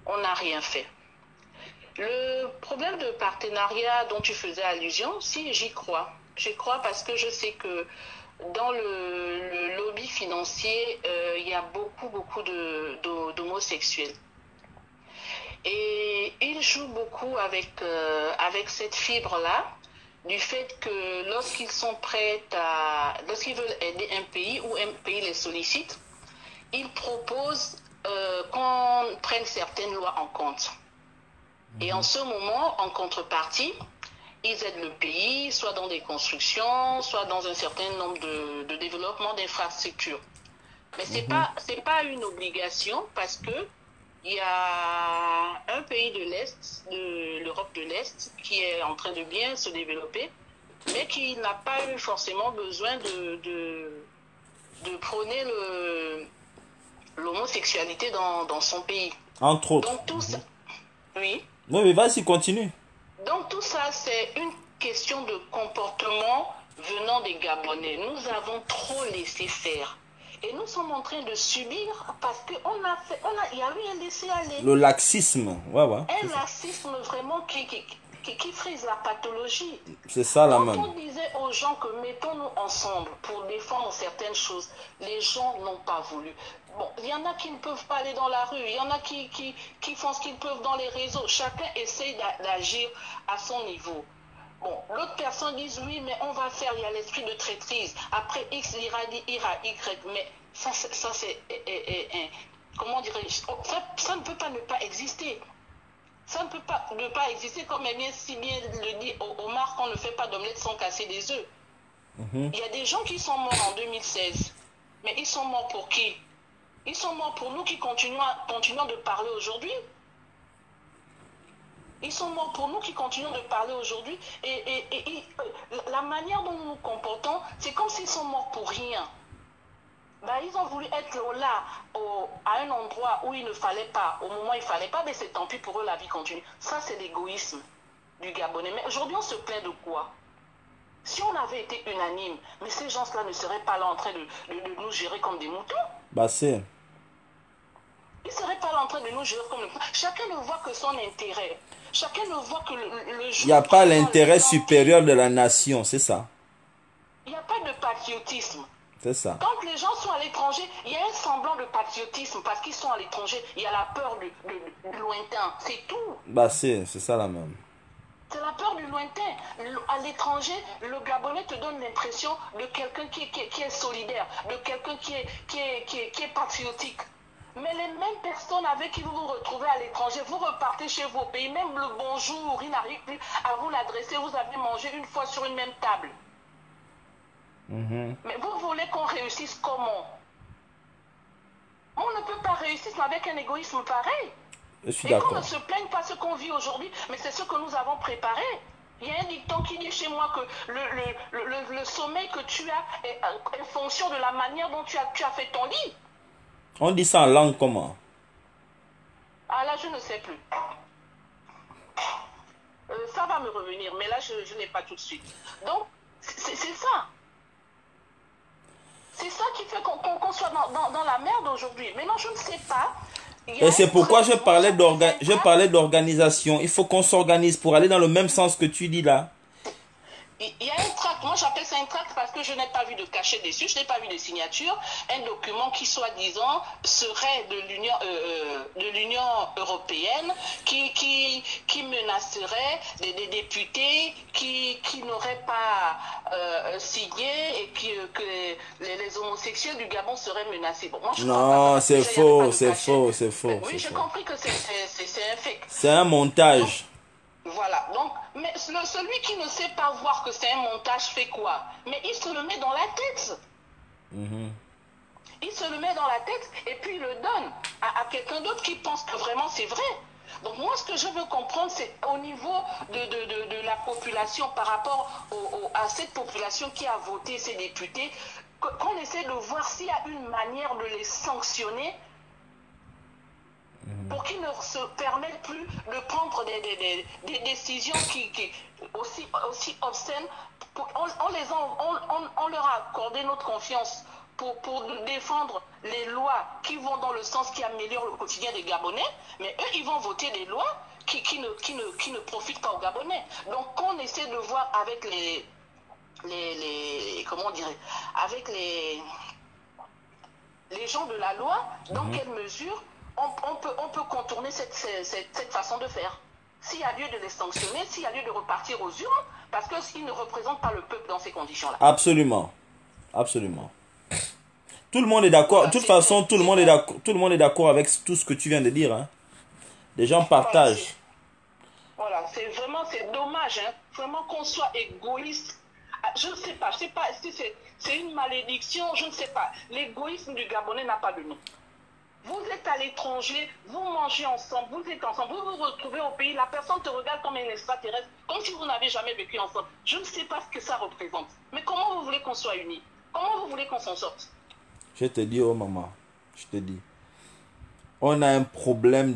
[SPEAKER 5] on n'a rien fait. Le problème de partenariat dont tu faisais allusion, si j'y crois. J'y crois parce que je sais que dans le lobby financier, il y a beaucoup d'homosexuels. Et ils jouent beaucoup avec cette fibre-là, du fait que lorsqu'ils sont prêts lorsqu'ils veulent aider un pays ou un pays les sollicite, ils proposent qu'on prenne certaines lois en compte. Et en ce moment, en contrepartie, ils aident le pays, soit dans des constructions, soit dans un certain nombre de développements d'infrastructures. Mais c'est pas une obligation parce que il y a un pays de l'Est, de l'Europe de l'Est, qui est en train de bien se développer, mais qui n'a pas eu forcément besoin de prôner l'homosexualité dans son pays.
[SPEAKER 1] Entre autres.
[SPEAKER 5] Donc tout ça, oui.
[SPEAKER 1] Oui, mais vas-y, continue.
[SPEAKER 5] Donc tout ça, c'est une question de comportement venant des Gabonais. Nous avons trop laissé faire. Et nous sommes en train de subir parce qu'il y a eu un laisser-aller.
[SPEAKER 1] Le laxisme, ouais.
[SPEAKER 5] Un laxisme vraiment qui frise la pathologie.
[SPEAKER 1] C'est ça la même.
[SPEAKER 5] Quand on disait aux gens que mettons-nous ensemble pour défendre certaines choses, les gens n'ont pas voulu. Bon, il y en a qui ne peuvent pas aller dans la rue, il y en a qui font ce qu'ils peuvent dans les réseaux. Chacun essaye d'agir à son niveau. Bon, l'autre personne dit oui, mais on va faire, il y a l'esprit de traîtrise. Après X ira Y, mais ça c'est comment dirais-je, ça ne peut pas ne pas exister. Ça ne peut pas ne pas exister, comme si bien le dit Omar, qu'on ne fait pas d'omelette sans casser des œufs. Il y a des gens qui sont morts en 2016, mais ils sont morts pour qui? Ils sont morts pour nous qui continuons de parler aujourd'hui. Ils sont morts pour nous qui continuons de parler aujourd'hui. Et la manière dont nous nous comportons, c'est comme s'ils sont morts pour rien. Ils ont voulu être là, à un endroit où il ne fallait pas, au moment où il ne fallait pas, mais c'est tant pis pour eux, la vie continue. Ça, c'est l'égoïsme du Gabonais. Mais aujourd'hui, on se plaint de quoi? Si on avait été unanime, mais ces gens-là ne seraient pas là en train de nous gérer comme des moutons.
[SPEAKER 1] C'est...
[SPEAKER 5] Ils ne seraient pas là en train de nous gérer comme des moutons. Chacun ne voit que son intérêt. Chacun ne voit que le jour.
[SPEAKER 1] Il n'y a pas l'intérêt supérieur de la nation, c'est ça.
[SPEAKER 5] Il n'y a pas de patriotisme.
[SPEAKER 1] C'est ça.
[SPEAKER 5] Quand les gens sont à l'étranger, il y a un semblant de patriotisme parce qu'ils sont à l'étranger. Il y a la peur du lointain, c'est tout.
[SPEAKER 1] C'est ça la même.
[SPEAKER 5] C'est la peur du lointain. À l'étranger, le Gabonais te donne l'impression de quelqu'un qui est solidaire, de quelqu'un qui est patriotique. Mais les mêmes personnes avec qui vous vous retrouvez à l'étranger, vous repartez chez vos pays, même le bonjour, il n'arrive plus à vous l'adresser, vous avez mangé une fois sur une même table. Mais vous voulez qu'on réussisse comment? narcissisme avec un égoïsme pareil.
[SPEAKER 1] Je suis
[SPEAKER 5] Et qu'on
[SPEAKER 1] d'accord.
[SPEAKER 5] ne se plaigne pas ce qu'on vit aujourd'hui, mais c'est ce que nous avons préparé. Il y a un dicton qui dit chez moi que le sommeil que tu as est en fonction de la manière dont tu as fait ton lit.
[SPEAKER 1] On dit ça en langue comment?
[SPEAKER 5] Ah là, je ne sais plus. Ça va me revenir, mais là, je n'ai pas tout de suite. Donc, c'est ça. C'est ça qui fait qu'on soit dans la merde aujourd'hui. Maintenant, je ne sais pas.
[SPEAKER 1] Et c'est pourquoi je parlais d'organisation. Il faut qu'on s'organise pour aller dans le même sens que tu dis là.
[SPEAKER 5] Il y a un tract, moi j'appelle ça un tract parce que je n'ai pas vu de cachet dessus, je n'ai pas vu de signature, un document qui soi-disant serait de l'Union européenne qui menacerait des députés qui n'auraient pas signé et que les homosexuels du Gabon seraient menacés. Bon, moi, je crois
[SPEAKER 1] Non,
[SPEAKER 5] pas,
[SPEAKER 1] c'est
[SPEAKER 5] parce que déjà, il y avait
[SPEAKER 1] faux,
[SPEAKER 5] pas de
[SPEAKER 1] c'est
[SPEAKER 5] cachet.
[SPEAKER 1] faux, c'est faux.
[SPEAKER 5] Oui,
[SPEAKER 1] c'est
[SPEAKER 5] j'ai
[SPEAKER 1] faux.
[SPEAKER 5] compris que c'est un fake.
[SPEAKER 1] C'est un montage.
[SPEAKER 5] Voilà, donc, mais celui qui ne sait pas voir que c'est un montage fait quoi? Mais il se le met dans la tête. Il se le met dans la tête et puis il le donne à quelqu'un d'autre qui pense que vraiment c'est vrai. Donc moi, ce que je veux comprendre, c'est au niveau de la population par rapport à cette population qui a voté ces députés, qu'on essaie de voir s'il y a une manière de les sanctionner pour qu'ils ne se permettent plus de prendre des décisions qui aussi obscènes. On leur a accordé notre confiance pour défendre les lois qui vont dans le sens qui améliore le quotidien des Gabonais, mais eux, ils vont voter des lois qui ne profitent pas aux Gabonais. Donc, on essaie de voir avec comment on dirait, avec les gens de la loi, dans quelle mesure on peut contourner cette façon de faire. S'il y a lieu de les sanctionner, s'il y a lieu de repartir aux urnes, parce qu'ils ne représentent pas le peuple dans ces conditions-là.
[SPEAKER 1] Absolument. Absolument. Tout le monde est d'accord. De toute façon, tout le monde est d'accord avec tout ce que tu viens de dire. Hein. Les gens partagent.
[SPEAKER 5] Voilà, c'est dommage, hein, vraiment qu'on soit égoïste. Je ne sais pas si c'est une malédiction, je ne sais pas. L'égoïsme du Gabonais n'a pas de nom. Vous êtes à l'étranger, vous mangez ensemble, vous êtes ensemble, vous vous retrouvez au pays, la personne te regarde comme un extraterrestre, comme si vous n'avez jamais vécu ensemble. Je ne sais pas ce que ça représente. Mais comment vous voulez qu'on soit unis? Comment vous voulez qu'on s'en sorte?
[SPEAKER 1] Je te dis, oh maman, je te dis. On a un problème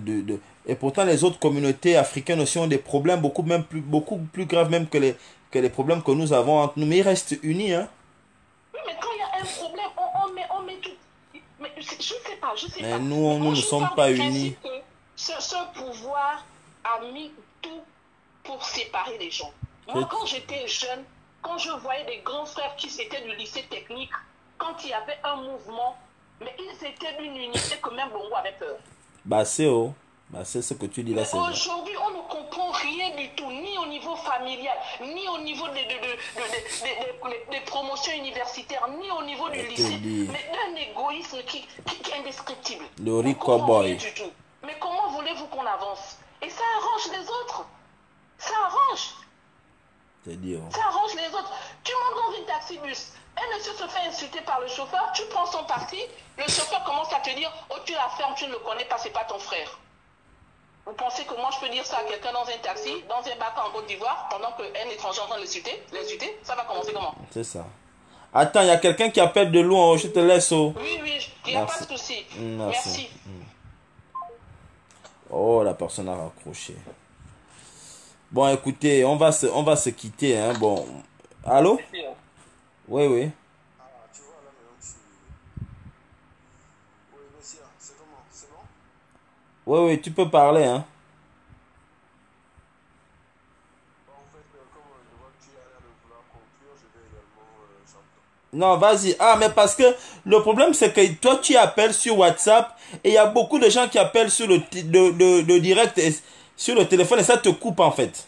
[SPEAKER 1] Et pourtant, les autres communautés africaines aussi ont des problèmes beaucoup plus graves même que les problèmes que nous avons entre nous. Mais ils restent unis, hein.
[SPEAKER 5] Oui, mais quand il y a un problème, on met tout. Mais je ne sais pas.
[SPEAKER 1] Mais nous ne sommes pas unis.
[SPEAKER 5] Ce pouvoir a mis tout pour séparer les gens. Moi, quand j'étais jeune, quand je voyais des grands frères qui étaient du lycée technique, quand il y avait un mouvement, mais ils étaient d'une unité que même Bongo avait peur.
[SPEAKER 1] Bah c'est ce que tu dis là.
[SPEAKER 5] Aujourd'hui, on ne comprend rien du tout, ni au niveau familial, ni au niveau des promotions universitaires, ni au niveau du lycée, mais d'un égoïsme qui est indescriptible.
[SPEAKER 1] Le Rico Boy.
[SPEAKER 5] Mais comment voulez-vous qu'on avance? Et ça arrange les autres. Ça arrange. Ça arrange les autres. Tu montes dans une taxi-bus, un monsieur se fait insulter par le chauffeur, tu prends son parti, le chauffeur commence à te dire « Oh, tu la fermes, tu ne le connais pas, c'est pas ton frère. » Vous pensez que moi je peux dire ça à quelqu'un dans un taxi, dans un bac en Côte d'Ivoire, pendant qu'un étranger est en train de l'insulter? Ça va commencer comment?
[SPEAKER 1] C'est ça. Attends, il y a quelqu'un qui appelle de loin, je te laisse.
[SPEAKER 5] Oui, il n'y a pas de souci. Merci.
[SPEAKER 1] Oh, la personne a raccroché. Bon, écoutez, on va se quitter. Hein. Bon. Allô? Oui, oui.
[SPEAKER 2] Ah, tu vois, là, maintenant, Oui, Messia, c'est comment? C'est bon?
[SPEAKER 1] Oui, oui, tu peux parler, hein.
[SPEAKER 2] En fait, comme je vois que tu as l'air de vouloir conclure, je vais également chanter.
[SPEAKER 1] Non, vas-y. Ah, mais parce que le problème, c'est que toi, tu appelles sur WhatsApp et il y a beaucoup de gens qui appellent sur le direct et sur le téléphone et ça te coupe, en fait.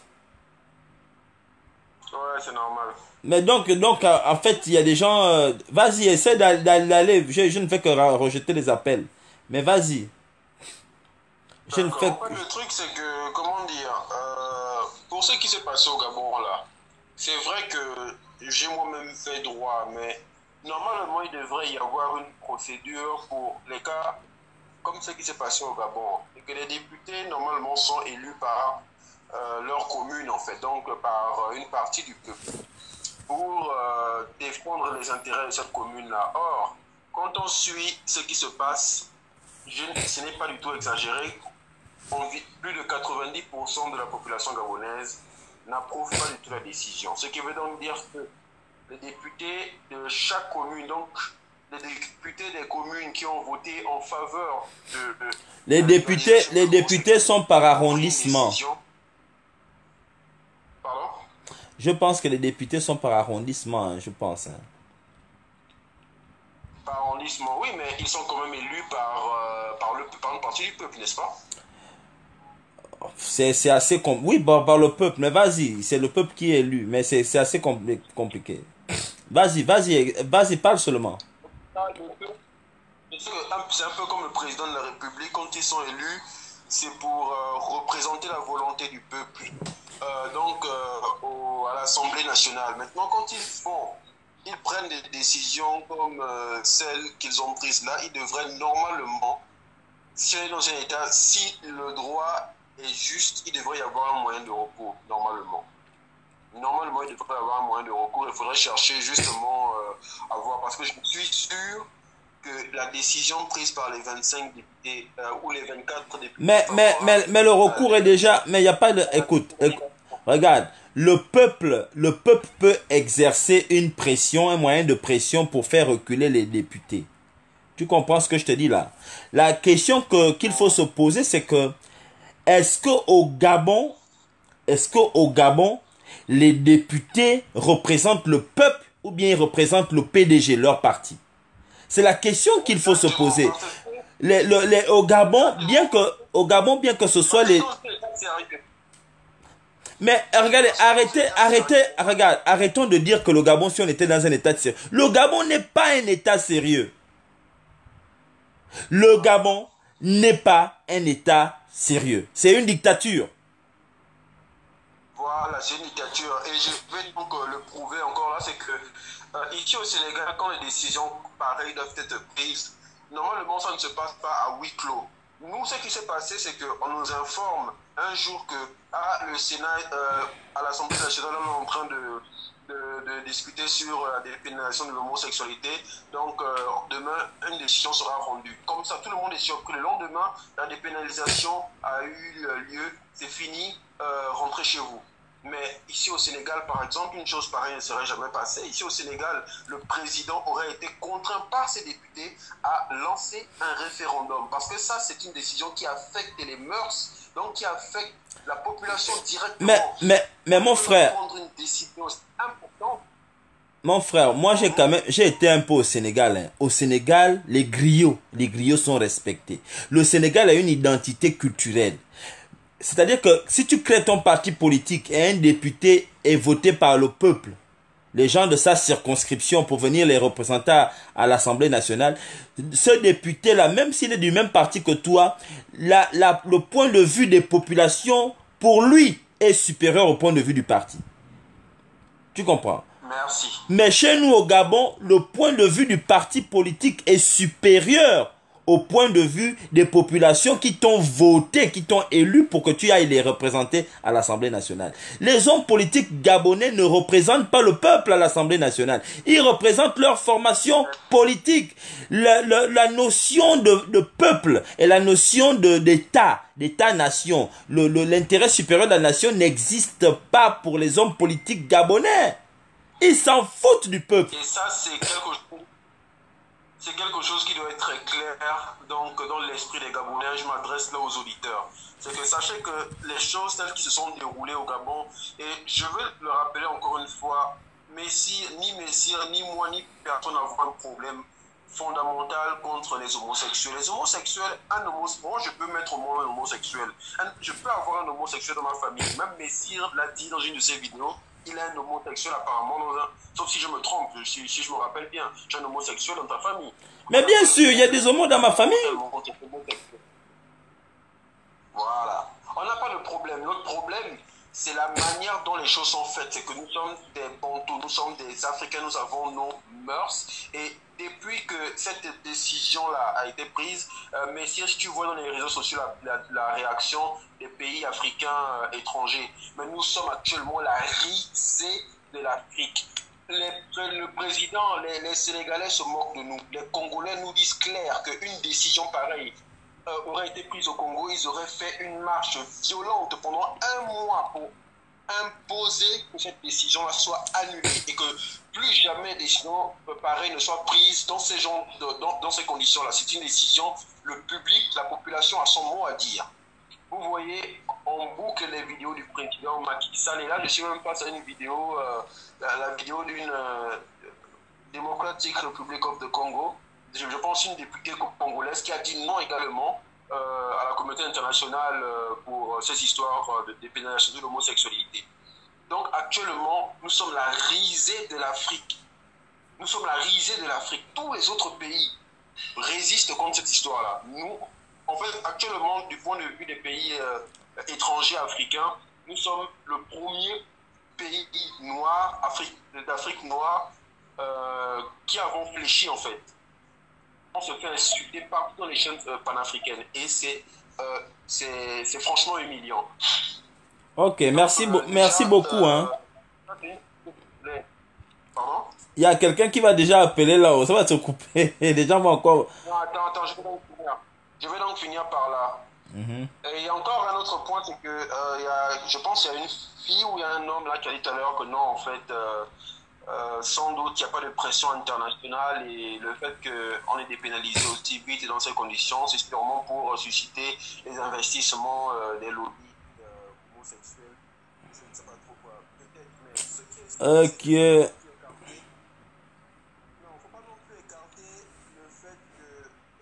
[SPEAKER 2] Ouais, c'est normal.
[SPEAKER 1] Mais donc en fait, il y a des gens... vas-y, essaie d'aller. Je ne fais que rejeter les appels. Mais vas-y.
[SPEAKER 2] En fait, le truc, c'est que, comment dire, pour ce qui s'est passé au Gabon, là, c'est vrai que j'ai moi-même fait droit, mais normalement, il devrait y avoir une procédure pour les cas, comme comme ce qui s'est passé au Gabon, et que les députés, normalement, sont élus par leur commune, en fait, donc par une partie du peuple, pour défendre les intérêts de cette commune-là. Or, quand on suit ce qui se passe, ce n'est pas du tout exagéré, plus de 90% de la population gabonaise n'approuve pas du tout la décision. Ce qui veut donc dire que les députés de chaque commune, donc les députés des communes qui ont voté en faveur de
[SPEAKER 1] les députés sont par arrondissement.
[SPEAKER 2] Pardon?
[SPEAKER 1] Je pense que les députés sont par arrondissement, hein, je pense. Hein.
[SPEAKER 2] Par arrondissement, oui, mais ils sont quand même élus par une partie du peuple, n'est-ce pas?
[SPEAKER 1] C'est assez compliqué. Oui, par le peuple, mais vas-y, c'est le peuple qui est élu, mais c'est assez compliqué. Vas-y, parle seulement.
[SPEAKER 2] C'est un peu comme le président de la République, quand ils sont élus, c'est pour représenter la volonté du peuple. À l'Assemblée nationale. Maintenant, quand ils prennent des décisions comme celles qu'ils ont prises là, ils devraient normalement, si on est dans un État, si le droit est juste, il devrait y avoir un moyen de recours, normalement. Normalement, il devrait y avoir un moyen de recours. Il faudrait chercher justement à voir, parce que je suis sûr que la décision prise par les 25 députés ou les 24 députés...
[SPEAKER 1] Mais le recours est déjà... Mais il n'y a pas de... Écoute, regarde, le peuple peut exercer une pression, un moyen de pression pour faire reculer les députés. Tu comprends ce que je te dis là? La question qu'il faut se poser, c'est que est-ce qu'au Gabon, les députés représentent le peuple ou bien ils représentent le PDG, leur parti? C'est la question qu'il faut se poser. Au Gabon, bien que ce soit les... Mais regardez, arrêtons de dire que le Gabon, si on était dans un état de sérieux. Le Gabon n'est pas un état sérieux. Le Gabon n'est pas un état sérieux. C'est une dictature.
[SPEAKER 2] Voilà, c'est une dictature. Et je vais donc le prouver encore là, c'est que ici au Sénégal, quand les décisions pareilles doivent être prises, normalement ça ne se passe pas à huis clos. Nous, ce qui s'est passé, c'est qu'on nous informe un jour que le Sénat, à l'Assemblée nationale, on est en train de discuter sur la dépénalisation de l'homosexualité. Donc, demain, une décision sera rendue. Comme ça, tout le monde est surpris. Le lendemain, la dépénalisation a eu lieu. C'est fini, rentrez chez vous. Mais ici au Sénégal, par exemple, une chose pareille ne serait jamais passée. Ici au Sénégal, le président aurait été contraint par ses députés à lancer un référendum. Parce que ça, c'est une décision qui affecte les mœurs, donc qui affecte la population directement.
[SPEAKER 1] Mais mon frère,
[SPEAKER 2] prendre une décision importante.
[SPEAKER 1] Mon frère, moi j'ai été un peu au Sénégal. Hein. Au Sénégal, les griots sont respectés. Le Sénégal a une identité culturelle. C'est-à-dire que si tu crées ton parti politique et un député est voté par le peuple, les gens de sa circonscription pour venir les représenter à l'Assemblée nationale, ce député-là, même s'il est du même parti que toi, le point de vue des populations, pour lui, est supérieur au point de vue du parti. Tu comprends?
[SPEAKER 2] Merci.
[SPEAKER 1] Mais chez nous au Gabon, le point de vue du parti politique est supérieur au point de vue des populations qui t'ont voté, qui t'ont élu pour que tu ailles les représenter à l'Assemblée nationale. Les hommes politiques gabonais ne représentent pas le peuple à l'Assemblée nationale. Ils représentent leur formation politique. La notion de peuple et la notion d'État-nation, l'intérêt supérieur de la nation n'existe pas pour les hommes politiques gabonais. Ils s'en foutent du peuple.
[SPEAKER 2] Et ça, c'est quelque chose qui doit être très clair donc, dans l'esprit des Gabonais. Je m'adresse là aux auditeurs. C'est que sachez que les choses telles qui se sont déroulées au Gabon, et je veux le rappeler encore une fois, ni Messire, ni moi, ni personne n'avons un problème fondamental contre les homosexuels. Les homosexuels, moi je peux mettre au monde un homosexuel. Je peux avoir un homosexuel dans ma famille. Même Messire l'a dit dans une de ses vidéos. Il est un homosexuel apparemment, sauf si je me trompe, si je me rappelle bien, j'ai un homosexuel dans ta famille.
[SPEAKER 1] Mais bien sûr, il y a des homos dans ma famille.
[SPEAKER 2] Voilà. On n'a pas de problème. Notre problème, c'est la manière dont les choses sont faites. C'est que nous sommes des Bantous, nous sommes des Africains, nous avons nos mœurs. Et depuis que cette décision-là a été prise, messieurs, si tu vois dans les réseaux sociaux la réaction des pays africains étrangers, mais nous sommes actuellement la risée de l'Afrique. Le président, les Sénégalais se moquent de nous. Les Congolais nous disent clair qu'une décision pareille aurait été prise au Congo, ils auraient fait une marche violente pendant un mois pour imposer que cette décision-là soit annulée et que plus jamais des décisions pareilles ne soient prises dans ces conditions-là. C'est une décision, le public, la population a son mot à dire. Vous voyez, on boucle les vidéos du président Macky Sall et là, je ne suis même pas sur une vidéo, la vidéo d'une Democratic Republic of the Congo, je pense une députée congolaise qui a dit non également à la communauté internationale pour ces histoires de dépénalisation de l'homosexualité. Donc actuellement, nous sommes la risée de l'Afrique. Nous sommes la risée de l'Afrique. Tous les autres pays résistent contre cette histoire-là. Nous, en fait, actuellement, du point de vue des pays étrangers africains, nous sommes le premier pays noir, d'Afrique noire, qui avons fléchi en fait. On se fait insulter partout dans les chaînes panafricaines et c'est franchement humiliant.
[SPEAKER 1] Ok, merci beaucoup. Hein.
[SPEAKER 2] Pardon?
[SPEAKER 1] Il y a quelqu'un qui va déjà appeler là-haut, ça va se couper. Les gens vont encore...
[SPEAKER 2] Non, attends, je vais donc finir par là. Et il y a encore un autre point, c'est que je pense qu'il y a une fille ou il y a un homme là qui a dit tout à l'heure que non, en fait... sans doute, il n'y a pas de pression internationale et le fait qu'on est dépénalisé aussi vite et dans ces conditions, c'est sûrement pour susciter les investissements des lobbies homosexuels. Je ne sais pas trop quoi. Peut-être, mais ce qui est...
[SPEAKER 1] Ok.
[SPEAKER 2] Non, il ne faut pas non plus écarter le fait que,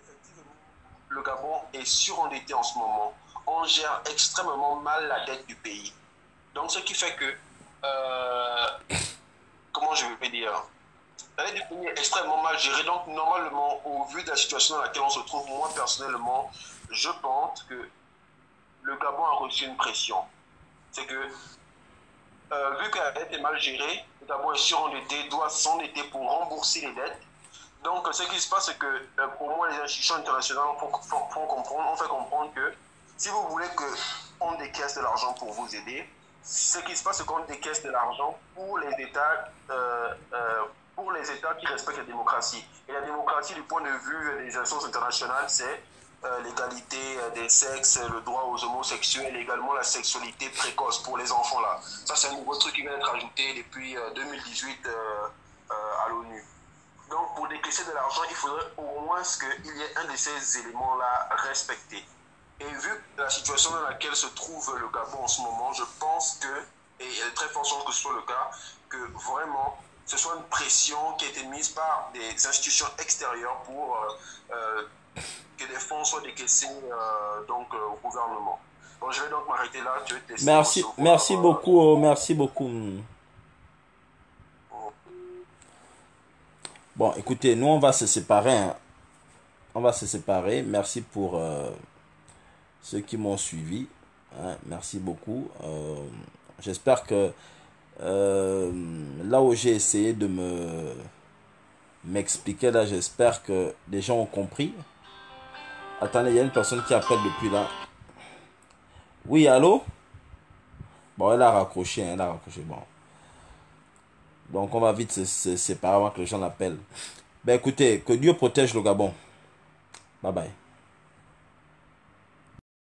[SPEAKER 2] effectivement, le Gabon est surendetté en ce moment. On gère extrêmement mal la dette du pays. Donc, ce qui fait que... comment je vais dire, la dette du pays est extrêmement mal gérée. Donc, normalement, au vu de la situation dans laquelle on se trouve, moi, personnellement, je pense que le Gabon a reçu une pression. C'est que, vu que la dette est mal gérée, le Gabon est surendetté, doit s'endetter pour rembourser les dettes. Donc, ce qui se passe, c'est que, pour moi, les institutions internationales on fait comprendre que si vous voulez qu'on décaisse de l'argent pour vous aider, ce qui se passe, c'est qu'on décaisse de l'argent pour les États qui respectent la démocratie. Et la démocratie, du point de vue des instances internationales, c'est l'égalité des sexes, le droit aux homosexuels, également la sexualité précoce pour les enfants là. Ça, c'est un nouveau truc qui vient d'être ajouté depuis 2018 à l'ONU. Donc, pour décaisser de l'argent, il faudrait au moins qu'il y ait un de ces éléments-là respecté. Et vu la situation dans laquelle se trouve le Gabon en ce moment, je pense que, et il y a de très fortes chances que ce soit le cas, que vraiment ce soit une pression qui a été mise par des institutions extérieures pour que des fonds soient décaissés au gouvernement. Bon, je vais donc m'arrêter là. Je vais tester
[SPEAKER 1] merci beaucoup. Merci beaucoup. Bon, écoutez, nous on va se séparer. Hein. On va se séparer. Merci pour... ceux qui m'ont suivi, hein, merci beaucoup. J'espère que là où j'ai essayé de m'expliquer, là, j'espère que les gens ont compris. Attendez, il y a une personne qui appelle depuis là. Oui, allô? Bon, elle a raccroché, bon. Donc, on va vite se séparer avant que les gens l'appellent. Ben, écoutez, que Dieu protège le Gabon. Bye bye.